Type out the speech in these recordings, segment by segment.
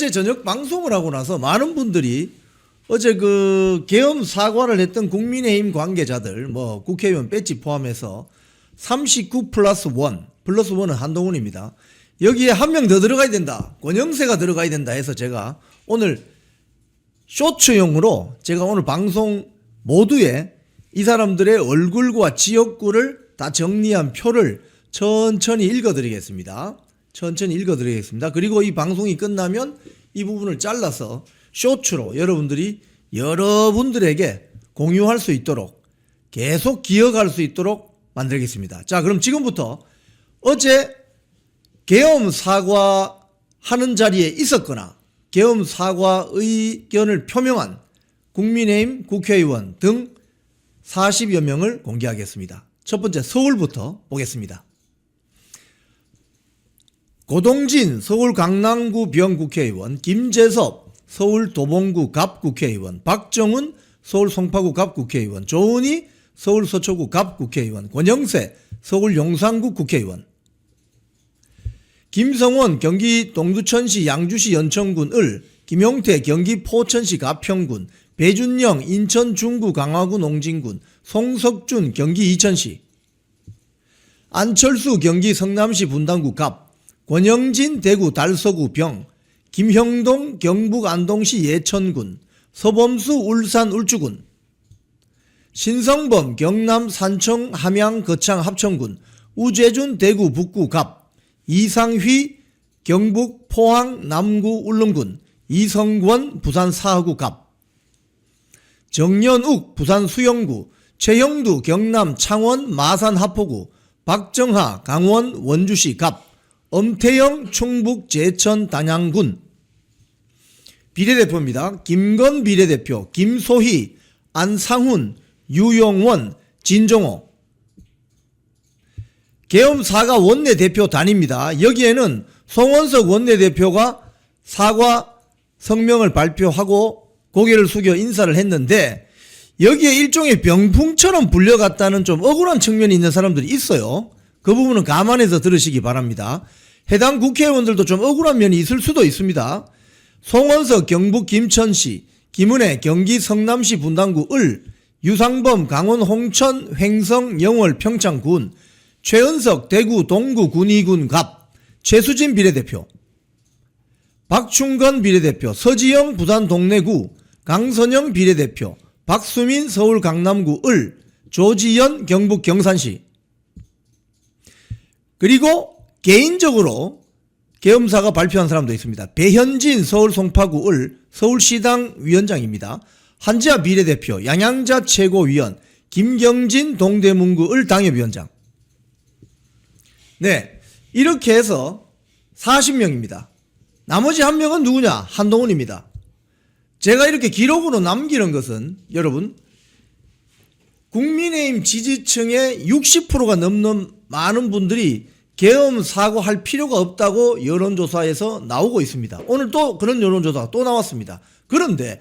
어제 저녁 방송을 하고 나서 많은 분들이 어제 그 계엄 사과를 했던 국민의힘 관계자들, 뭐 국회의원 배지 포함해서 39 플러스 1, 플러스 1은 한동훈입니다. 여기에 한 명 더 들어가야 된다, 권영세가 들어가야 된다 해서 제가 오늘 쇼츠용으로 제가 오늘 방송 모두에 이 사람들의 얼굴과 지역구를 다 정리한 표를 천천히 읽어드리겠습니다. 그리고 이 방송이 끝나면 이 부분을 잘라서 쇼츠로 여러분들에게 공유할 수 있도록, 계속 기억할 수 있도록 만들겠습니다. 자, 그럼 지금부터 어제 계엄 사과하는 자리에 있었거나 계엄 사과 의견을 표명한 국민의힘 국회의원 등 40여 명을 공개하겠습니다. 첫 번째 서울부터 보겠습니다. 고동진 서울 강남구 병국회의원, 김재섭 서울 도봉구 갑국회의원, 박정훈 서울 송파구 갑국회의원, 조은희 서울 서초구 갑국회의원, 권영세 서울 용산구 국회의원, 김성원 경기 동두천시 양주시 연천군 을, 김용태 경기 포천시 가평군, 배준영 인천 중구 강화구 농진군, 송석준 경기 이천시, 안철수 경기 성남시 분당구 갑, 권영진 대구 달서구 병, 김형동 경북 안동시 예천군, 서범수 울산 울주군, 신성범 경남 산청 함양 거창 합천군, 우재준 대구 북구 갑, 이상휘 경북 포항 남구 울릉군, 이성권 부산 사하구 갑, 정연욱 부산 수영구, 최형두 경남 창원 마산 하포구, 박정하 강원 원주시 갑, 엄태영 충북 제천 단양군. 비례대표입니다. 김건 비례대표, 김소희, 안상훈, 유용원, 진종호. 계엄 사과 원내대표 단입니다. 여기에는 송원석 원내대표가 사과 성명을 발표하고 고개를 숙여 인사를 했는데, 여기에 일종의 병풍처럼 불려갔다는 좀 억울한 측면이 있는 사람들이 있어요. 그 부분은 감안해서 들으시기 바랍니다. 해당 국회의원들도 좀 억울한 면이 있을 수도 있습니다. 송원석 경북 김천시, 김은혜 경기 성남시 분당구 을, 유상범 강원 홍천 횡성 영월 평창군, 최은석 대구 동구 군위군 갑, 최수진 비례대표, 박충건 비례대표, 서지영 부산 동래구, 강선영 비례대표, 박수민 서울 강남구 을, 조지연 경북 경산시. 그리고 개인적으로 계엄사가 발표한 사람도 있습니다. 배현진 서울 송파구 을 서울시당 위원장입니다. 한지아 비례대표, 양양자 최고위원, 김경진 동대문구 을 당협위원장. 네, 이렇게 해서 40명입니다. 나머지 한 명은 누구냐? 한동훈입니다. 제가 이렇게 기록으로 남기는 것은 여러분, 국민의힘 지지층의 60%가 넘는 많은 분들이 계엄 사과할 필요가 없다고 여론조사에서 나오고 있습니다. 오늘 또 그런 여론조사가 또 나왔습니다. 그런데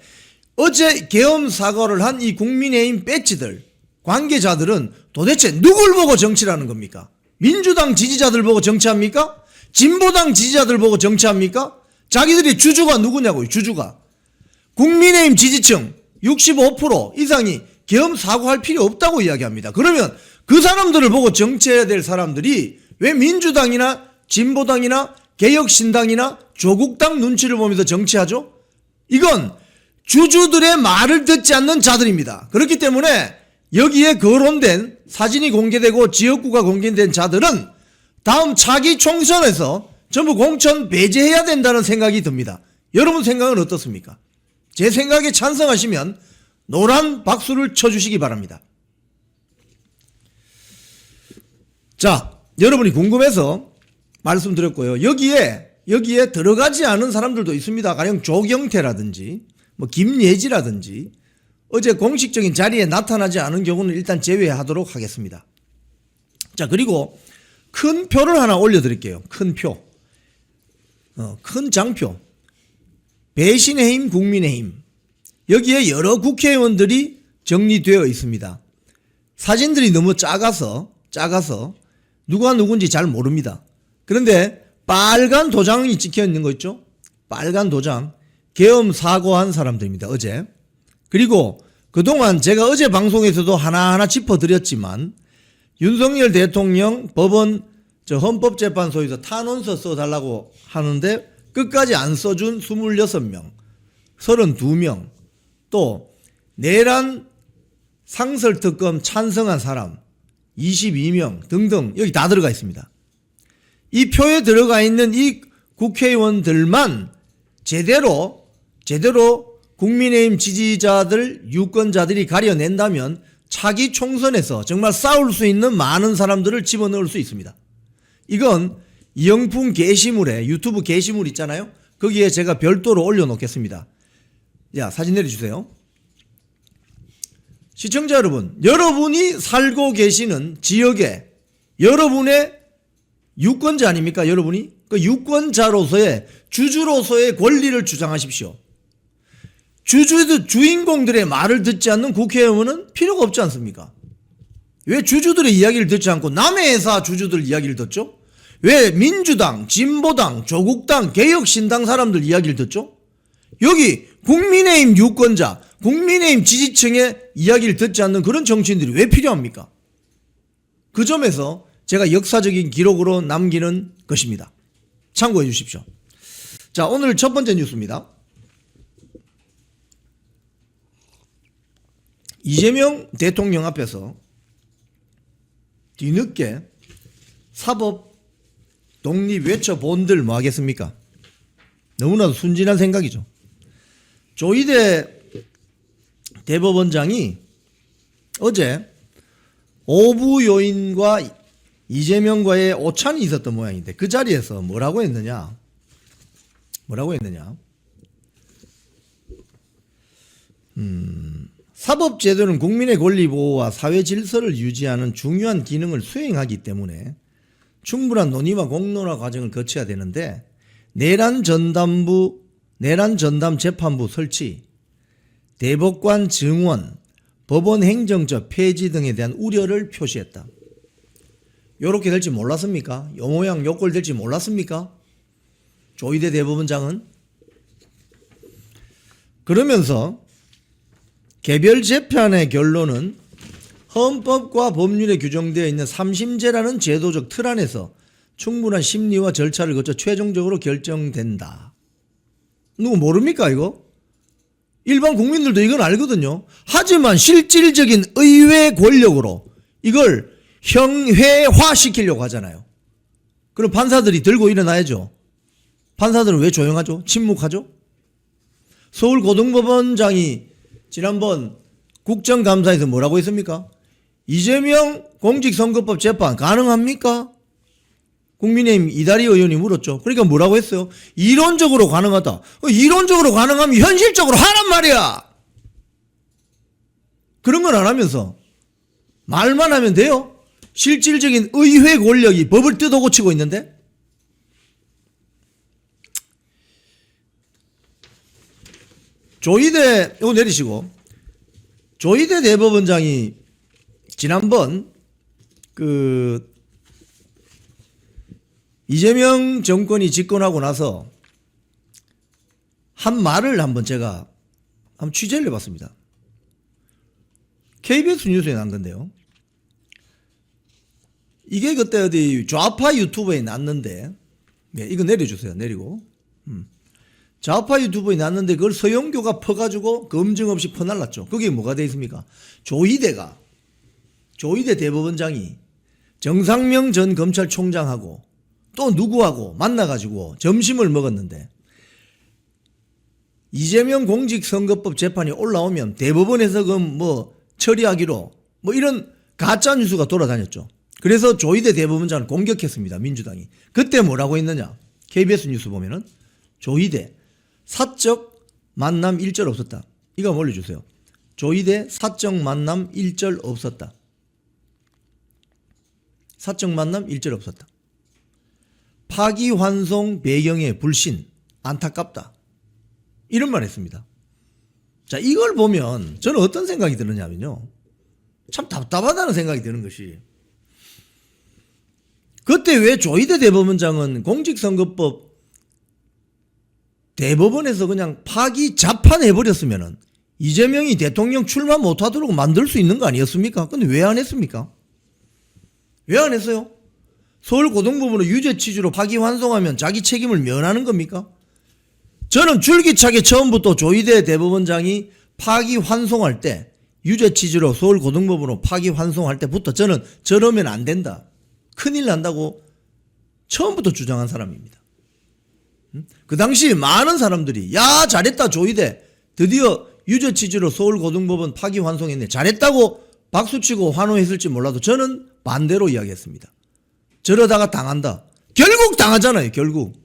어제 계엄 사과를 한 이 국민의힘 배지들, 관계자들은 도대체 누굴 보고 정치를 하는 겁니까? 민주당 지지자들 보고 정치합니까? 진보당 지지자들 보고 정치합니까? 자기들이 주주가 누구냐고요, 주주가. 국민의힘 지지층 65% 이상이 계엄 사과할 필요 없다고 이야기합니다. 그러면 그 사람들을 보고 정치해야 될 사람들이 왜 민주당이나 진보당이나 개혁신당이나 조국당 눈치를 보면서 정치하죠? 이건 주주들의 말을 듣지 않는 자들입니다. 그렇기 때문에 여기에 거론된 사진이 공개되고 지역구가 공개된 자들은 다음 차기 총선에서 전부 공천 배제해야 된다는 생각이 듭니다. 여러분 생각은 어떻습니까? 제 생각에 찬성하시면 노란 박수를 쳐주시기 바랍니다. 자, 여러분이 궁금해서 말씀드렸고요. 여기에 들어가지 않은 사람들도 있습니다. 가령 조경태라든지 뭐 김예지라든지 어제 공식적인 자리에 나타나지 않은 경우는 일단 제외하도록 하겠습니다. 자, 그리고 큰 표를 하나 올려드릴게요. 큰 표. 큰 장표. 배신의 힘, 국민의힘. 여기에 여러 국회의원들이 정리되어 있습니다. 사진들이 너무 작아서 누가 누군지 잘 모릅니다. 그런데 빨간 도장이 찍혀 있는 거 있죠? 빨간 도장, 계엄 사고한 사람들입니다. 어제. 그리고 그동안 제가 어제 방송에서도 하나하나 짚어드렸지만 윤석열 대통령 법원 헌법재판소에서 탄원서 써달라고 하는데 끝까지 안 써준 26명, 32명, 또 내란 상설특검 찬성한 사람 22명 등등 여기 다 들어가 있습니다. 이 표에 들어가 있는 이 국회의원들만 제대로 국민의힘 지지자들, 유권자들이 가려낸다면 차기 총선에서 정말 싸울 수 있는 많은 사람들을 집어넣을 수 있습니다. 이건 이영풍 게시물에 유튜브 게시물 있잖아요. 거기에 제가 별도로 올려놓겠습니다. 야, 사진 내려주세요. 시청자 여러분, 여러분이 살고 계시는 지역에 여러분의 유권자 아닙니까? 여러분이 그 유권자로서의 주주로서의 권리를 주장하십시오. 주인공들의 말을 듣지 않는 국회의원은 필요가 없지 않습니까? 왜 주주들의 이야기를 듣지 않고 남의 회사 주주들 이야기를 듣죠? 왜 민주당, 진보당, 조국당, 개혁신당 사람들 이야기를 듣죠? 여기 국민의힘 유권자, 국민의힘 지지층의 이야기를 듣지 않는 그런 정치인들이 왜 필요합니까? 그 점에서 제가 역사적인 기록으로 남기는 것입니다. 참고해 주십시오. 자, 오늘 첫 번째 뉴스입니다. 이재명 대통령 앞에서 뒤늦게 사법 독립 외쳐본들 뭐 하겠습니까? 너무나도 순진한 생각이죠. 조희대 대법원장이 어제 오부 요인과 이재명과의 오찬이 있었던 모양인데 그 자리에서 뭐라고 했느냐? 사법제도는 국민의 권리 보호와 사회 질서를 유지하는 중요한 기능을 수행하기 때문에 충분한 논의와 공론화 과정을 거쳐야 되는데 내란 전담 재판부 설치, 대법관 증원, 법원 행정처 폐지 등에 대한 우려를 표시했다. 요렇게 될지 몰랐습니까? 요 모양 요 꼴 될지 몰랐습니까? 조희대 대법원장은 그러면서 개별 재판의 결론은 헌법과 법률에 규정되어 있는 삼심제라는 제도적 틀 안에서 충분한 심리와 절차를 거쳐 최종적으로 결정된다. 누구 모릅니까 이거? 일반 국민들도 이건 알거든요. 하지만 실질적인 의회 권력으로 이걸 형회화시키려고 하잖아요. 그럼 판사들이 들고 일어나야죠. 판사들은 왜 조용하죠? 침묵하죠? 서울고등법원장이 지난번 국정감사에서 뭐라고 했습니까? 이재명 공직선거법 재판 가능합니까? 국민의힘 이다리 의원이 물었죠. 그러니까 뭐라고 했어요? 이론적으로 가능하다. 이론적으로 가능하면 현실적으로 하란 말이야. 그런 건 안 하면서 말만 하면 돼요? 실질적인 의회 권력이 법을 뜯어고치고 있는데? 조희대, 이거 내리시고, 조희대 대법원장이 지난번 이재명 정권이 집권하고 나서 한 말을 제가 한번 취재를 해봤습니다. KBS 뉴스에 난 건데요. 이게 그때 어디 좌파 유튜브에 났는데, 네, 이거 내려주세요. 내리고. 좌파 유튜브에 났는데 그걸 서영교가 퍼가지고 검증 없이 퍼날랐죠. 그게 뭐가 돼 있습니까? 조희대 대법원장이 정상명 전 검찰총장하고 또 누구하고 만나가지고 점심을 먹었는데 이재명 공직선거법 재판이 올라오면 대법원에서 처리하기로 이런 가짜 뉴스가 돌아다녔죠. 그래서 조희대 대법원장을 공격했습니다. 민주당이. 그때 뭐라고 했느냐? KBS 뉴스 보면은 조희대 사적 만남 일절 없었다. 이거 한번 올려주세요. 조희대 사적 만남 일절 없었다. 사적 만남 일절 없었다. 파기환송 배경의 불신 안타깝다. 이런 말 했습니다. 자, 이걸 보면 저는 어떤 생각이 드느냐면요. 참 답답하다는 생각이 드는 것이 그때 왜 조희대 대법원장은 공직선거법 대법원에서 그냥 파기 자판해버렸으면은 이재명이 대통령 출마 못하도록 만들 수 있는 거 아니었습니까? 근데 왜 안 했습니까? 왜 안 했어요? 서울고등법원은 유죄 취지로 파기환송하면 자기 책임을 면하는 겁니까? 저는 줄기차게 처음부터 조희대 대법원장이 파기환송할 때 유죄 취지로 서울고등법원으로 파기환송할 때부터 저는 저러면 안 된다. 큰일 난다고 처음부터 주장한 사람입니다. 그 당시 많은 사람들이 야 잘했다 조희대 드디어 유죄 취지로 서울고등법원 파기환송했네 잘했다고 박수치고 환호했을지 몰라도 저는 반대로 이야기했습니다. 저러다가 당한다. 결국 당하잖아요. 결국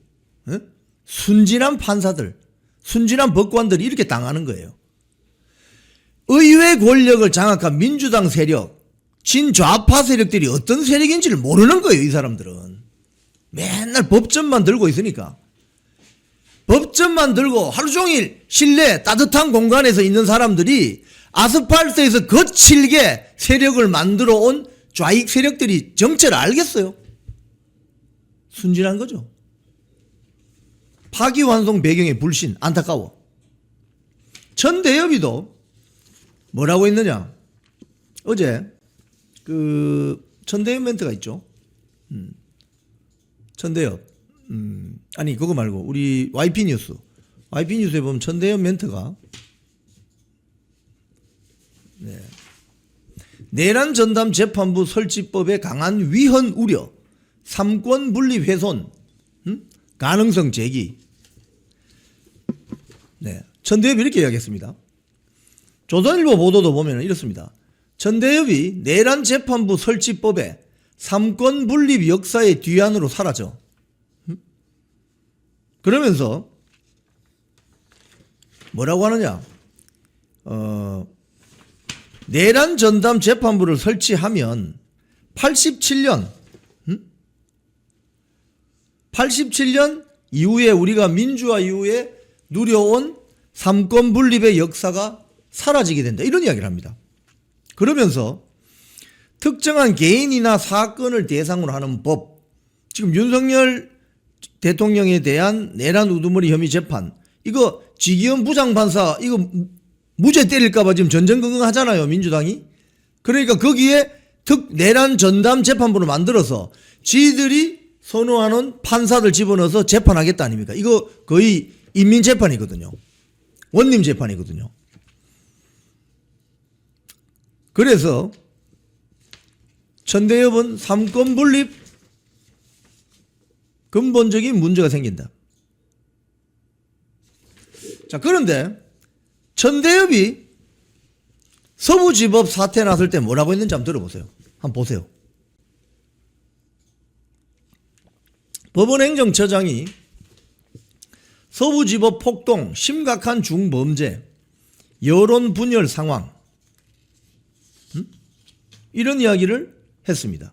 순진한 판사들 순진한 법관들이 이렇게 당하는 거예요. 의회 권력을 장악한 민주당 세력 친좌파 세력들이 어떤 세력인지를 모르는 거예요. 이 사람들은 맨날 법전만 들고 있으니까 법전만 들고 하루 종일 실내 따뜻한 공간에서 있는 사람들이 아스팔트에서 거칠게 세력을 만들어 온 좌익 세력들이 정체를 알겠어요. 순진한 거죠. 파기환송 배경의 불신 안타까워. 천대엽이도 뭐라고 했느냐. 어제 천대엽 멘트가 있죠. 천대엽 아니 그거 말고 우리 YP뉴스에 보면 천대엽 멘트가 내란 전담 재판부 설치법의 강한 위헌 우려, 삼권 분립 훼손, 가능성 제기. 천대엽이 이렇게 이야기했습니다. 조선일보 보도도 보면 이렇습니다. 천대엽이 내란 재판부 설치법에 삼권 분립 역사의 뒤안으로 사라져. 그러면서 뭐라고 하느냐. 내란 전담 재판부를 설치하면 87년 이후에 우리가 민주화 이후에 누려온 삼권 분립의 역사가 사라지게 된다. 이런 이야기를 합니다. 그러면서 특정한 개인이나 사건을 대상으로 하는 법, 지금 윤석열 대통령에 대한 내란 우두머리 혐의 재판, 이거 지기현 부장판사 이거 무죄 때릴까봐 지금 전전긍긍 하잖아요. 민주당이. 그러니까 거기에 내란 전담 재판부를 만들어서 지들이 선호하는 판사들 집어넣어서 재판하겠다 아닙니까? 이거 거의 인민재판이거든요. 원님재판이거든요. 그래서 천대엽은 삼권 분립 근본적인 문제가 생긴다. 자, 그런데 천대엽이 서부지법 사태 났을 때 뭐라고 했는지 한번 들어보세요. 한번 보세요. 법원행정처장이 서부지법 폭동, 심각한 중범죄, 여론 분열 상황, 이런 이야기를 했습니다.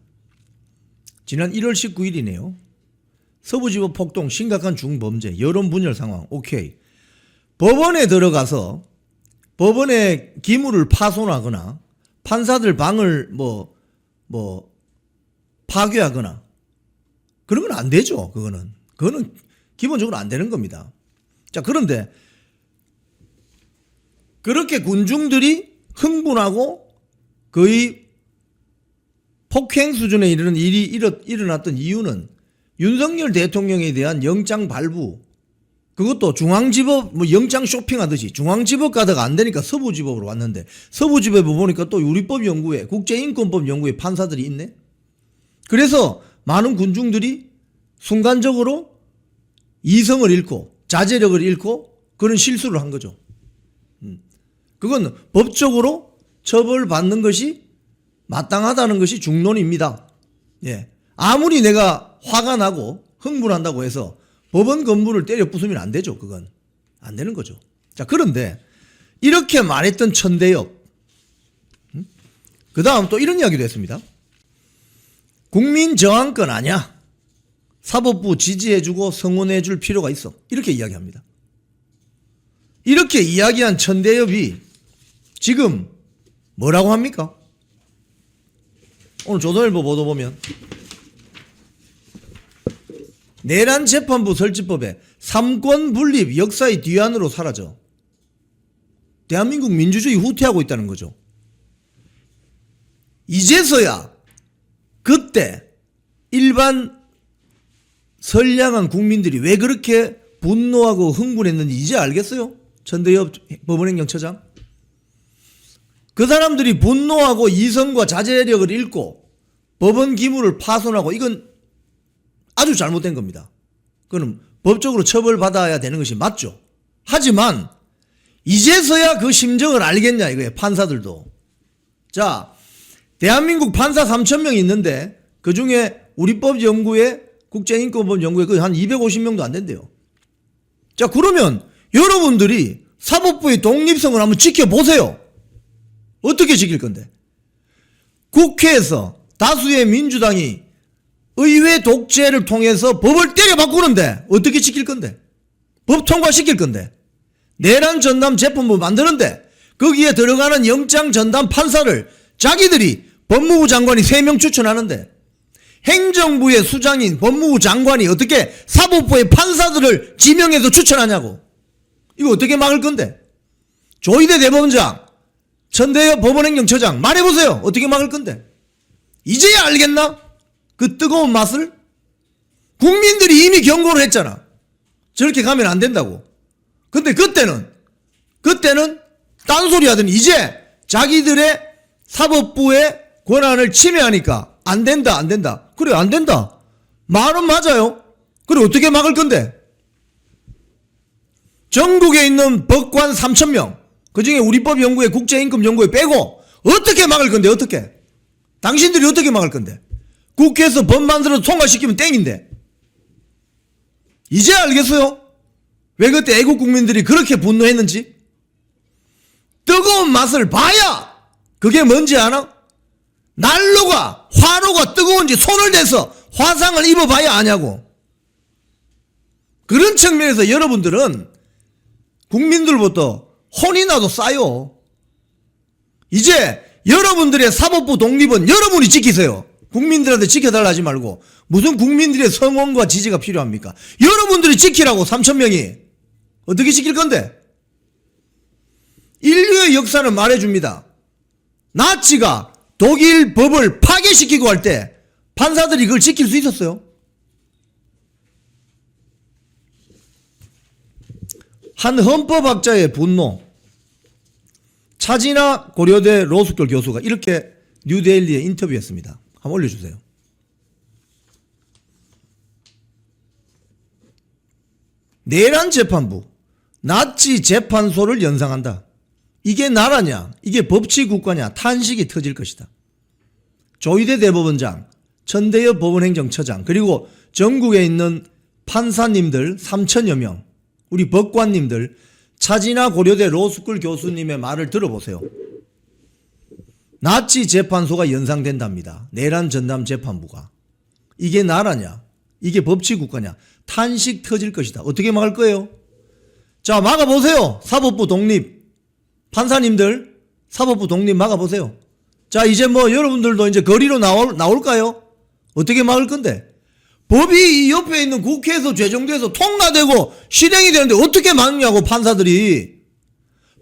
지난 1월 19일이네요. 서부지법 폭동, 심각한 중범죄, 여론 분열 상황. 오케이. 법원에 들어가서 법원의 기물을 파손하거나 판사들 방을 파괴하거나 그런 건 안 되죠. 그거는 기본적으로 안 되는 겁니다. 자, 그런데 그렇게 군중들이 흥분하고 거의 폭행 수준에 이르는 일이 일어났던 이유는 윤석열 대통령에 대한 영장 발부, 그것도 중앙지법 영장 쇼핑하듯이 중앙지법 가다가 안 되니까 서부지법으로 왔는데 서부지법에 보니까 또 유리법연구회, 국제인권법연구회 판사들이 있네. 그래서 많은 군중들이 순간적으로 이성을 잃고 자제력을 잃고 그런 실수를 한 거죠. 그건 법적으로 처벌받는 것이 마땅하다는 것이 중론입니다. 예. 아무리 내가 화가 나고 흥분한다고 해서 법원 건물을 때려 부수면 안 되죠. 그건 안 되는 거죠. 자, 그런데 이렇게 말했던 천대엽, 그 다음 또 이런 이야기도 했습니다. 국민 저항권 아니야. 사법부 지지해주고 성원해줄 필요가 있어. 이렇게 이야기합니다. 이렇게 이야기한 천대엽이 지금 뭐라고 합니까? 오늘 조선일보 보도 보면 내란 재판부 설치법에 삼권 분립 역사의 뒤안으로 사라져. 대한민국 민주주의 후퇴하고 있다는 거죠. 이제서야 그때 일반 선량한 국민들이 왜 그렇게 분노하고 흥분했는지 이제 알겠어요? 천대엽 법원행정처장. 그 사람들이 분노하고 이성과 자제력을 잃고 법원 기물을 파손하고 이건 아주 잘못된 겁니다. 그건 법적으로 처벌받아야 되는 것이 맞죠. 하지만 이제서야 그 심정을 알겠냐 이거예요. 판사들도. 자, 대한민국 판사 3,000명이 있는데 그중에 우리법 연구에 국제인권법 연구에 거의 한 250명도 안 된대요. 자, 그러면 여러분들이 사법부의 독립성을 한번 지켜보세요. 어떻게 지킬 건데? 국회에서 다수의 민주당이 의회 독재를 통해서 법을 때려 바꾸는데 어떻게 지킬 건데? 법 통과시킬 건데? 내란 전담 재판부 만드는데 거기에 들어가는 영장 전담 판사를 자기들이 법무부 장관이 3명 추천하는데 행정부의 수장인 법무부 장관이 어떻게 사법부의 판사들을 지명해서 추천하냐고. 이거 어떻게 막을 건데? 조희대 대법원장, 천대엽 법원행정처장 말해보세요. 어떻게 막을 건데? 이제야 알겠나? 그 뜨거운 맛을? 국민들이 이미 경고를 했잖아. 저렇게 가면 안 된다고. 근데 그때는 딴소리 하더니 이제 자기들의 사법부의 권한을 침해하니까 안 된다. 그래, 안 된다. 말은 맞아요. 그래, 어떻게 막을 건데? 전국에 있는 법관 3,000명, 그 중에 우리법 연구회, 국제인권 연구회 빼고 어떻게 막을 건데, 어떻게? 당신들이 어떻게 막을 건데? 국회에서 법 만들어서 통과시키면 땡인데. 이제 알겠어요? 왜 그때 애국 국민들이 그렇게 분노했는지? 뜨거운 맛을 봐야 그게 뭔지 아나? 난로가, 화로가 뜨거운지 손을 대서 화상을 입어봐야 아냐고. 그런 측면에서 여러분들은 국민들부터 혼이 나도 싸요. 이제 여러분들의 사법부 독립은 여러분이 지키세요. 국민들한테 지켜달라 하지 말고 무슨 국민들의 성원과 지지가 필요합니까? 여러분들이 지키라고 3,000명이. 어떻게 지킬 건데? 인류의 역사는 말해줍니다. 나치가 독일 법을 파괴시키고 할 때 판사들이 그걸 지킬 수 있었어요. 한 헌법학자의 분노. 차진아 고려대 로스쿨 교수가 이렇게 뉴데일리에 인터뷰했습니다. 한번 올려주세요. 내란 재판부, 나치 재판소를 연상한다. 이게 나라냐? 이게 법치국가냐? 탄식이 터질 것이다. 조희대 대법원장, 천대엽 법원행정처장, 그리고 전국에 있는 판사님들 3,000여 명, 우리 법관님들, 차진아 고려대 로스쿨 교수님의 말을 들어보세요. 나치 재판소가 연상된답니다. 내란 전담 재판부가. 이게 나라냐? 이게 법치국가냐? 탄식 터질 것이다. 어떻게 막을 거예요? 자, 막아보세요. 사법부 독립. 판사님들 사법부 독립 막아보세요. 자, 이제 뭐 여러분들도 이제 거리로 나올까요? 어떻게 막을 건데? 법이 이 옆에 있는 국회에서 제정돼서 통과되고 실행이 되는데 어떻게 막냐고. 판사들이.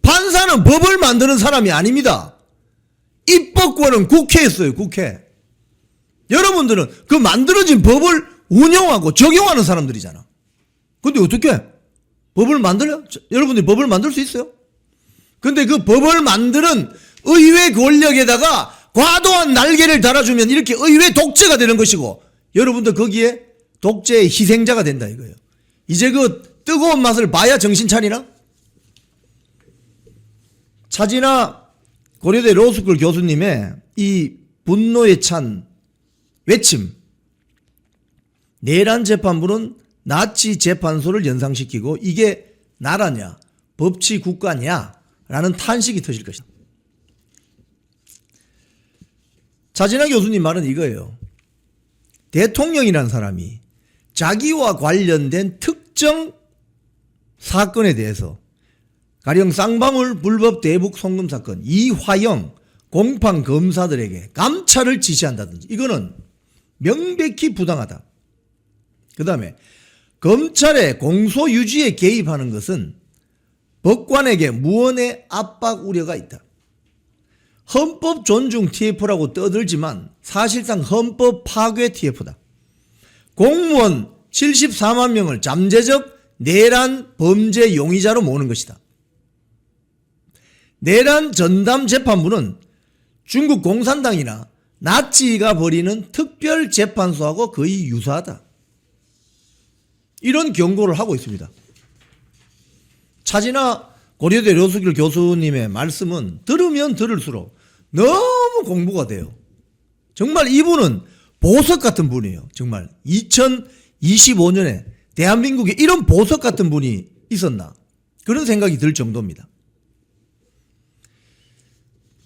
판사는 법을 만드는 사람이 아닙니다. 입법권은 국회에 있어요. 국회. 여러분들은 그 만들어진 법을 운영하고 적용하는 사람들이잖아. 근데 어떻게 법을 만들려? 여러분들이 법을 만들 수 있어요? 근데 그 법을 만드는 의회 권력에다가 과도한 날개를 달아주면 이렇게 의회 독재가 되는 것이고 여러분들 거기에 독재의 희생자가 된다 이거예요. 이제 그 뜨거운 맛을 봐야 정신 차리나? 차진아 고려대 로스쿨 교수님의 이 분노에 찬 외침. 내란 재판부는 나치 재판소를 연상시키고 이게 나라냐 법치 국가냐 라는 탄식이 터질 것이다. 차진아 교수님 말은 이거예요. 대통령이라는 사람이 자기와 관련된 특정 사건에 대해서 가령 쌍방울 불법 대북 송금 사건, 이화영 공판 검사들에게 감찰을 지시한다든지 이거는 명백히 부당하다. 그 다음에 검찰의 공소 유지에 개입하는 것은 법관에게 무언의 압박 우려가 있다. 헌법 존중 TF라고 떠들지만 사실상 헌법 파괴 TF다. 공무원 74만 명을 잠재적 내란 범죄 용의자로 모으는 것이다. 내란 전담 재판부는 중국 공산당이나 나치가 벌이는 특별 재판소하고 거의 유사하다. 이런 경고를 하고 있습니다. 차진아 고려대 류수길 교수님의 말씀은 들으면 들을수록 너무 공부가 돼요. 정말 이분은 보석 같은 분이에요. 정말 2025년에 대한민국에 이런 보석 같은 분이 있었나 그런 생각이 들 정도입니다.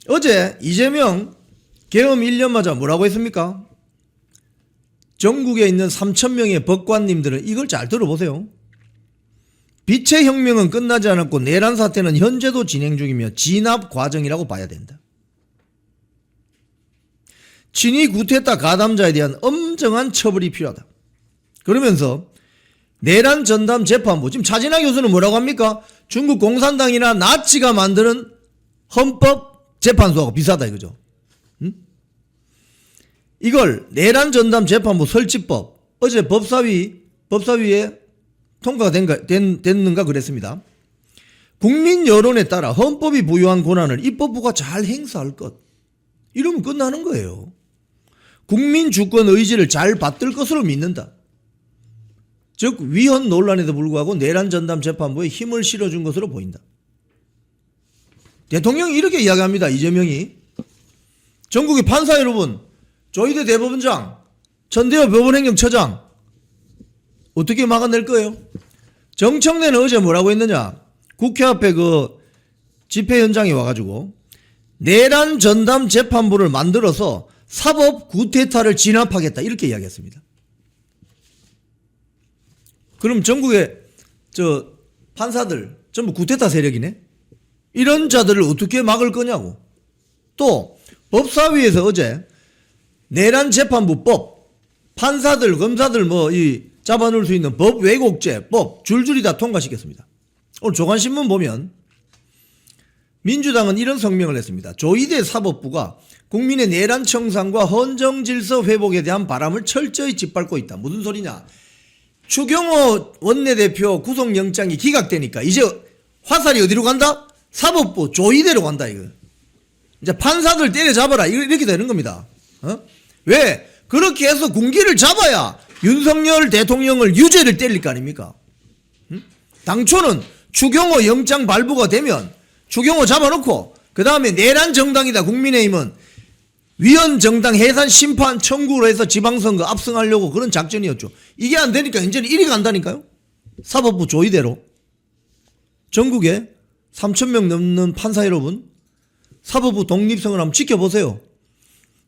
어제 이재명 계엄 1년 맞아 뭐라고 했습니까? 전국에 있는 3,000명의 법관님들은 이걸 잘 들어보세요. 빛의 혁명은 끝나지 않았고 내란 사태는 현재도 진행 중이며 진압 과정이라고 봐야 된다. 친위 구테타 가담자에 대한 엄정한 처벌이 필요하다. 그러면서 내란 전담 재판부, 지금 차진하 교수는 뭐라고 합니까? 중국 공산당이나 나치가 만드는 헌법 재판소하고 비슷하다 이거죠. 이걸 내란 전담 재판부 설치법 어제 법사위에 통과가 됐는가 그랬습니다. 국민 여론에 따라 헌법이 부여한 권한을 입법부가 잘 행사할 것. 이러면 끝나는 거예요. 국민 주권 의지를 잘 받들 것으로 믿는다. 즉 위헌 논란에도 불구하고 내란 전담 재판부에 힘을 실어준 것으로 보인다. 대통령이 이렇게 이야기합니다. 이재명이. 전국의 판사 여러분, 조희대 대법원장, 전대협 법원행정처장 어떻게 막아낼 거예요? 정청래는 어제 뭐라고 했느냐? 국회 앞에 그 집회 현장에 와가지고 내란 전담 재판부를 만들어서 사법 구테타를 진압하겠다 이렇게 이야기했습니다. 그럼 전국의 저 판사들 전부 구테타 세력이네? 이런 자들을 어떻게 막을 거냐고. 또 법사위에서 어제 내란 재판부법, 판사들, 검사들 뭐 이 잡아놓을 수 있는 법 왜곡죄법 줄줄이 다 통과시켰습니다. 오늘 조간신문 보면 민주당은 이런 성명을 했습니다. 조희대 사법부가 국민의 내란 청산과 헌정 질서 회복에 대한 바람을 철저히 짓밟고 있다. 무슨 소리냐? 추경호 원내대표 구속영장이 기각되니까 이제 화살이 어디로 간다? 사법부 조희대로 간다 이거. 이제 판사들 때려잡아라 이렇게 되는 겁니다. 왜? 그렇게 해서 군기를 잡아야 윤석열 대통령을 유죄를 때릴 거 아닙니까? 당초는 추경호 영장 발부가 되면 추경호 잡아놓고 그 다음에 내란 정당이다 국민의힘은 위헌 정당 해산 심판 청구로 해서 지방선거 압승하려고 그런 작전이었죠. 이게 안 되니까 이제는 이리 간다니까요. 사법부 조의대로. 전국에 3,000명 넘는 판사 여러분, 사법부 독립성을 한번 지켜보세요.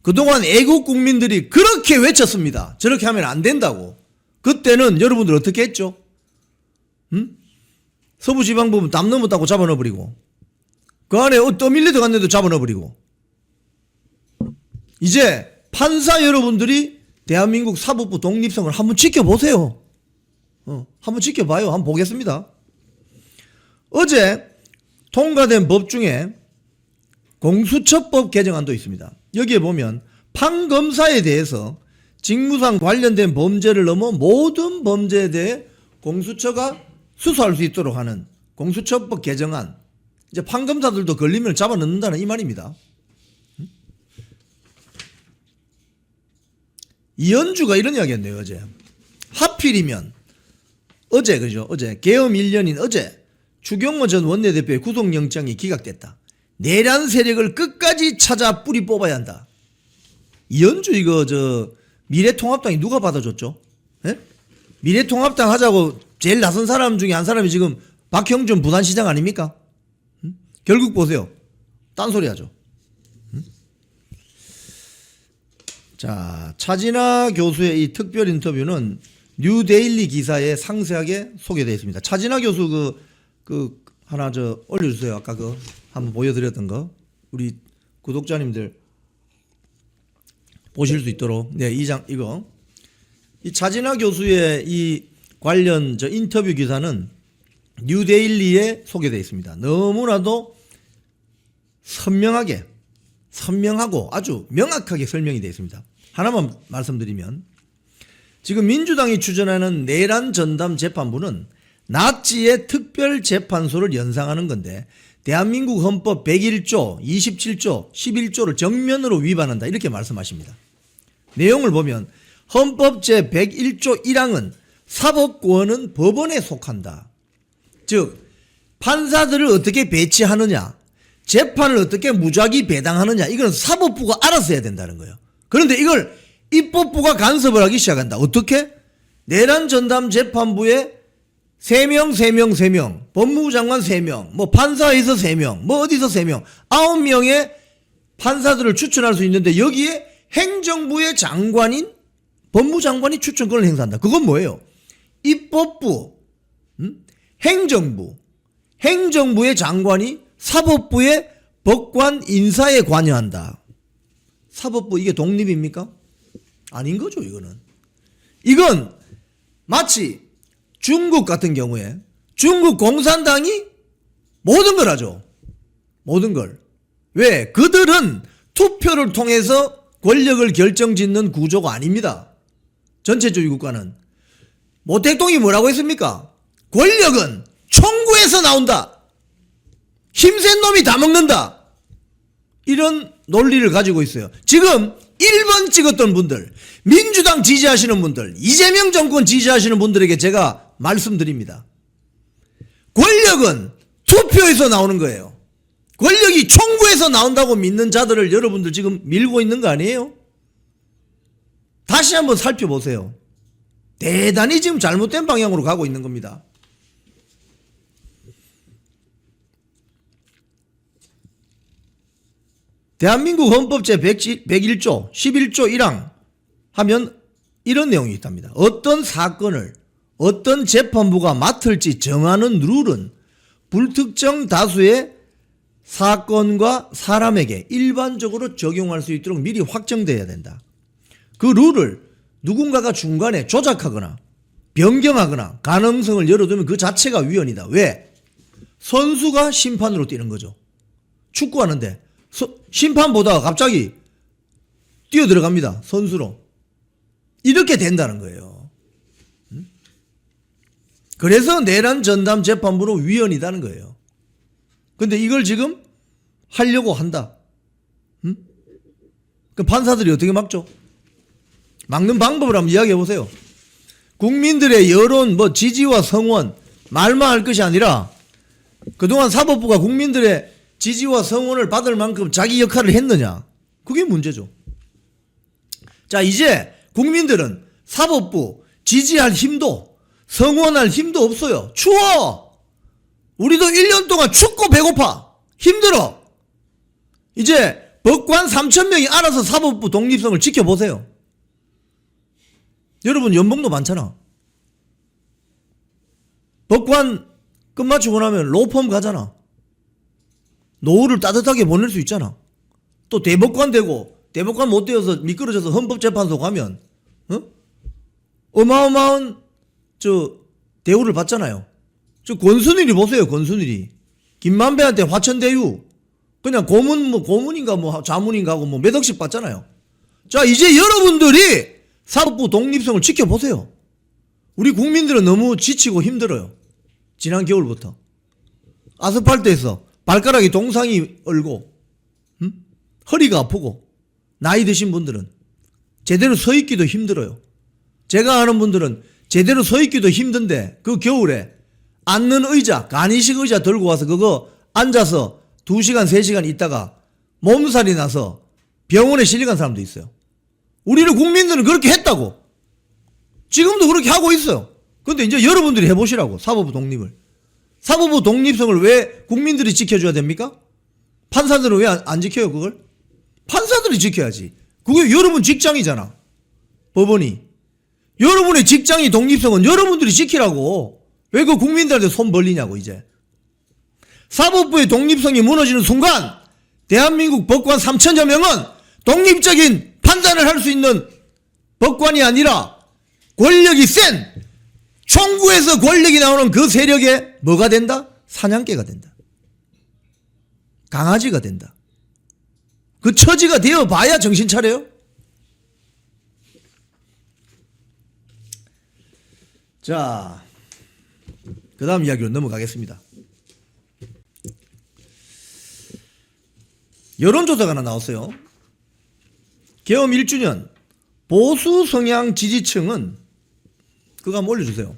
그동안 애국 국민들이 그렇게 외쳤습니다. 저렇게 하면 안 된다고. 그때는 여러분들 어떻게 했죠? 서부지방법은 담 넘었다고 잡아넣어버리고 그 안에 떠밀려 들어갔는데도 잡아넣어버리고. 이제 판사 여러분들이 대한민국 사법부 독립성을 한번 지켜보세요. 한번 지켜봐요. 한번 보겠습니다. 어제 통과된 법 중에 공수처법 개정안도 있습니다. 여기에 보면 판검사에 대해서 직무상 관련된 범죄를 넘어 모든 범죄에 대해 공수처가 수사할 수 있도록 하는 공수처법 개정안. 이제 판검사들도 걸리면 잡아넣는다는 이 말입니다. 이현주가 이런 이야기 했네요, 어제. 하필이면 어제, 그죠? 어제 계엄 1년인 어제 추경호 전 원내대표의 구속영장이 기각됐다. 내란 세력을 끝까지 찾아 뿌리 뽑아야 한다. 이현주 이거 미래통합당이 누가 받아줬죠? 예? 미래통합당 하자고 제일 나선 사람 중에 한 사람이 지금 박형준 부산시장 아닙니까? 결국 보세요. 딴소리 하죠. 자, 차진하 교수의 이 특별 인터뷰는 뉴데일리 기사에 상세하게 소개되어 있습니다. 차진하 교수 하나 올려주세요. 아까 한번 보여드렸던 거. 우리 구독자님들 보실 수 있도록. 네, 이거. 이 차진아 교수의 이 관련 인터뷰 기사는 뉴데일리에 소개되어 있습니다. 너무나도 선명하고 아주 명확하게 설명이 되어 있습니다. 하나만 말씀드리면 지금 민주당이 추진하는 내란 전담 재판부는 나치의 특별재판소를 연상하는 건데 대한민국 헌법 101조, 27조, 11조를 정면으로 위반한다 이렇게 말씀하십니다. 내용을 보면 헌법 제101조 1항은 사법권은 법원에 속한다. 즉 판사들을 어떻게 배치하느냐, 재판을 어떻게 무작위 배당하느냐 이건 사법부가 알아서 해야 된다는 거예요. 그런데 이걸 입법부가 간섭을 하기 시작한다. 어떻게? 내란 전담 재판부에 3명, 법무부 장관 3명, 뭐 판사에서 3명, 뭐 어디서 3명, 9명의 판사들을 추천할 수 있는데 여기에 행정부의 장관인 법무장관이 추천권을 행사한다. 그건 뭐예요? 입법부, 행정부의 장관이 사법부의 법관 인사에 관여한다. 사법부 이게 독립입니까? 아닌 거죠, 이거는. 이건 마치 중국 같은 경우에 중국 공산당이 모든 걸 하죠. 모든 걸. 왜? 그들은 투표를 통해서 권력을 결정짓는 구조가 아닙니다. 전체주의 국가는. 모택동이 뭐라고 했습니까? 권력은 총구에서 나온다. 힘센 놈이 다 먹는다. 이런 논리를 가지고 있어요. 지금 1번 찍었던 분들, 민주당 지지하시는 분들, 이재명 정권 지지하시는 분들에게 제가 말씀드립니다. 권력은 투표에서 나오는 거예요. 권력이 총구에서 나온다고 믿는 자들을 여러분들 지금 밀고 있는 거 아니에요? 다시 한번 살펴보세요. 대단히 지금 잘못된 방향으로 가고 있는 겁니다. 대한민국 헌법 제101조 11조 1항 하면 이런 내용이 있답니다. 어떤 사건을 어떤 재판부가 맡을지 정하는 룰은 불특정 다수의 사건과 사람에게 일반적으로 적용할 수 있도록 미리 확정되어야 된다. 그 룰을 누군가가 중간에 조작하거나 변경하거나 가능성을 열어두면 그 자체가 위헌이다. 왜? 선수가 심판으로 뛰는 거죠. 축구하는데 심판 보다가 갑자기 뛰어들어갑니다. 선수로. 이렇게 된다는 거예요. 그래서 내란 전담 재판부는 위헌이다는 거예요. 근데 이걸 지금 하려고 한다. 그 판사들이 어떻게 막죠? 막는 방법을 한번 이야기해 보세요. 국민들의 여론, 지지와 성원, 말만 할 것이 아니라 그동안 사법부가 국민들의 지지와 성원을 받을 만큼 자기 역할을 했느냐? 그게 문제죠. 자, 이제 국민들은 사법부 지지할 힘도 성원할 힘도 없어요. 추워. 우리도 1년 동안 춥고 배고파. 힘들어. 이제 법관 3,000명이 알아서 사법부 독립성을 지켜보세요. 여러분 연봉도 많잖아. 법관 끝마치고 나면 로펌 가잖아. 노후를 따뜻하게 보낼 수 있잖아. 또 대법관 되고 대법관 못 되어서 미끄러져서 헌법재판소 가면 어마어마한 대우를 받잖아요. 권순일이 보세요. 권순일이 김만배한테 화천대유 그냥 고문인가 자문인가 하고 몇 억씩 받잖아요. 자, 이제 여러분들이 사법부 독립성을 지켜보세요. 우리 국민들은 너무 지치고 힘들어요. 지난 겨울부터 아스팔트에서 발가락이 동상이 얼고 허리가 아프고 나이 드신 분들은 제대로 서 있기도 힘들어요. 제가 아는 분들은 제대로 서 있기도 힘든데 그 겨울에 앉는 의자, 간이식 의자 들고 와서 그거 앉아서 2시간, 3시간 있다가 몸살이 나서 병원에 실려간 사람도 있어요. 우리는 국민들은 그렇게 했다고. 지금도 그렇게 하고 있어요. 그런데 이제 여러분들이 해보시라고. 사법부 독립을. 사법부 독립성을 왜 국민들이 지켜줘야 됩니까? 판사들은 왜 안 지켜요 그걸? 판사들이 지켜야지. 그게 여러분 직장이잖아. 법원이. 여러분의 직장이 독립성은 여러분들이 지키라고. 왜 그 국민들한테 손 벌리냐고 이제. 사법부의 독립성이 무너지는 순간 대한민국 법관 3,000여 명은 독립적인 판단을 할 수 있는 법관이 아니라 권력이 센 총구에서 권력이 나오는 그 세력에 뭐가 된다? 사냥개가 된다. 강아지가 된다. 그 처지가 되어 봐야 정신 차려요. 자, 그 다음 이야기로 넘어가겠습니다. 여론조사가 하나 나왔어요. 계엄 1주년 보수 성향 지지층은 그거 한번 올려주세요.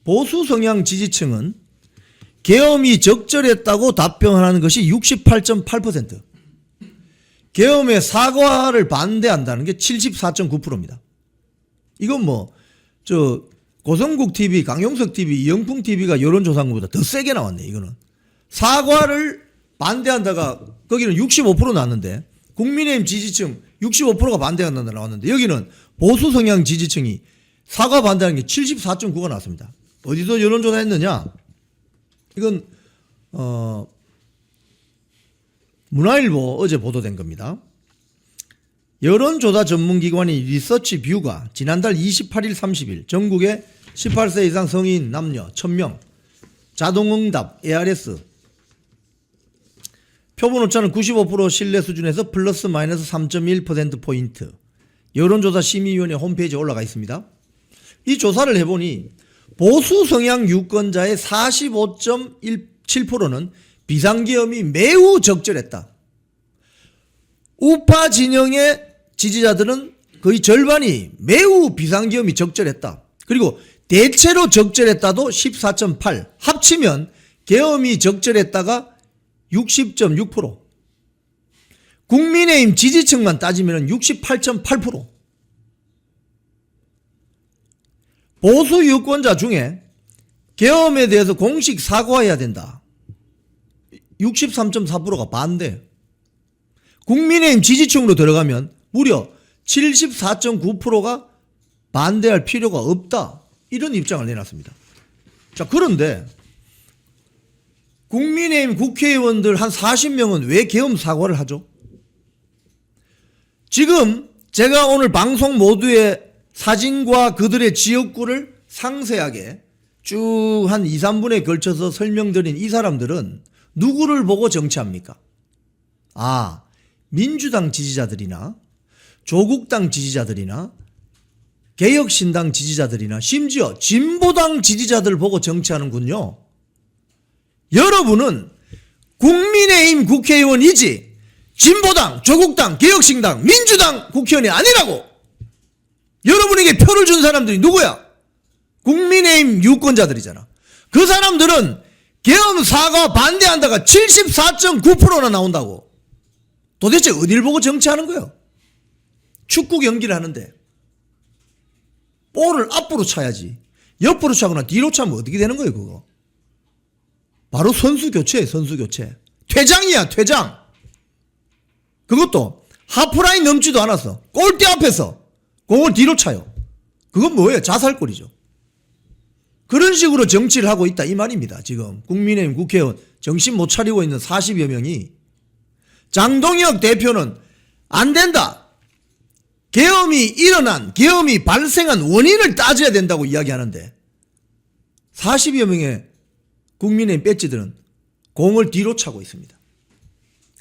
보수 성향 지지층은 계엄이 적절했다고 답변하는 것이 68.8%. 계엄의 사과를 반대한다는 게 74.9%입니다. 이건 고성국 TV, 강용석 TV, 이영풍 TV가 여론조사한 것보다 더 세게 나왔네. 이거는 사과를 반대한다가 거기는 65% 나왔는데, 국민의힘 지지층 65%가 반대한다 나왔는데, 여기는 보수 성향 지지층이 사과 반대하는 게 74.9가 나왔습니다. 어디서 여론조사 했느냐? 이건 문화일보 어제 보도된 겁니다. 여론조사 전문기관인 리서치뷰가 지난달 28일 30일 전국의 18세 이상 성인 남녀 1000명 자동응답 ARS 표본 오차는 95% 신뢰 수준에서 플러스 마이너스 3.1%포인트 여론조사 심의위원회 홈페이지에 올라가 있습니다. 이 조사를 해보니 보수 성향 유권자의 45.17%는 비상계엄이 매우 적절했다. 우파 진영의 지지자들은 거의 절반이 매우 비상계엄이 적절했다. 그리고 대체로 적절했다도 14.8, 합치면 계엄이 적절했다가 60.6%, 국민의힘 지지층만 따지면 68.8%. 보수 유권자 중에 계엄에 대해서 공식 사과해야 된다. 63.4%가 반대. 국민의힘 지지층으로 들어가면 무려 74.9%가 반대할 필요가 없다. 이런 입장을 내놨습니다. 자, 그런데 국민의힘 국회의원들 한 40명은 왜 계엄 사과를 하죠? 지금 제가 오늘 방송 모두의 사진과 그들의 지역구를 상세하게 쭉 한 2, 3분에 걸쳐서 설명드린 이 사람들은 누구를 보고 정치합니까? 민주당 지지자들이나 조국당 지지자들이나 개혁신당 지지자들이나 심지어 진보당 지지자들 보고 정치하는군요. 여러분은 국민의힘 국회의원이지 진보당, 조국당, 개혁신당, 민주당 국회의원이 아니라고. 여러분에게 표를 준 사람들이 누구야? 국민의힘 유권자들이잖아. 그 사람들은 계엄 사과 반대한다가 74.9%나 나온다고. 도대체 어딜 보고 정치하는 거예요? 축구 경기를 하는데 볼을 앞으로 차야지. 옆으로 차거나 뒤로 차면 어떻게 되는 거예요, 그거? 바로 선수 교체예요, 선수 교체. 퇴장이야, 퇴장. 그것도 하프라인 넘지도 않았어. 골대 앞에서 공을 뒤로 차요. 그건 뭐예요? 자살골이죠. 그런 식으로 정치를 하고 있다 이 말입니다. 지금 국민의힘 국회의원 정신 못 차리고 있는 40여 명이. 장동혁 대표는 안 된다. 계엄이 발생한 원인을 따져야 된다고 이야기하는데 40여 명의 국민의힘 배지들은 공을 뒤로 차고 있습니다.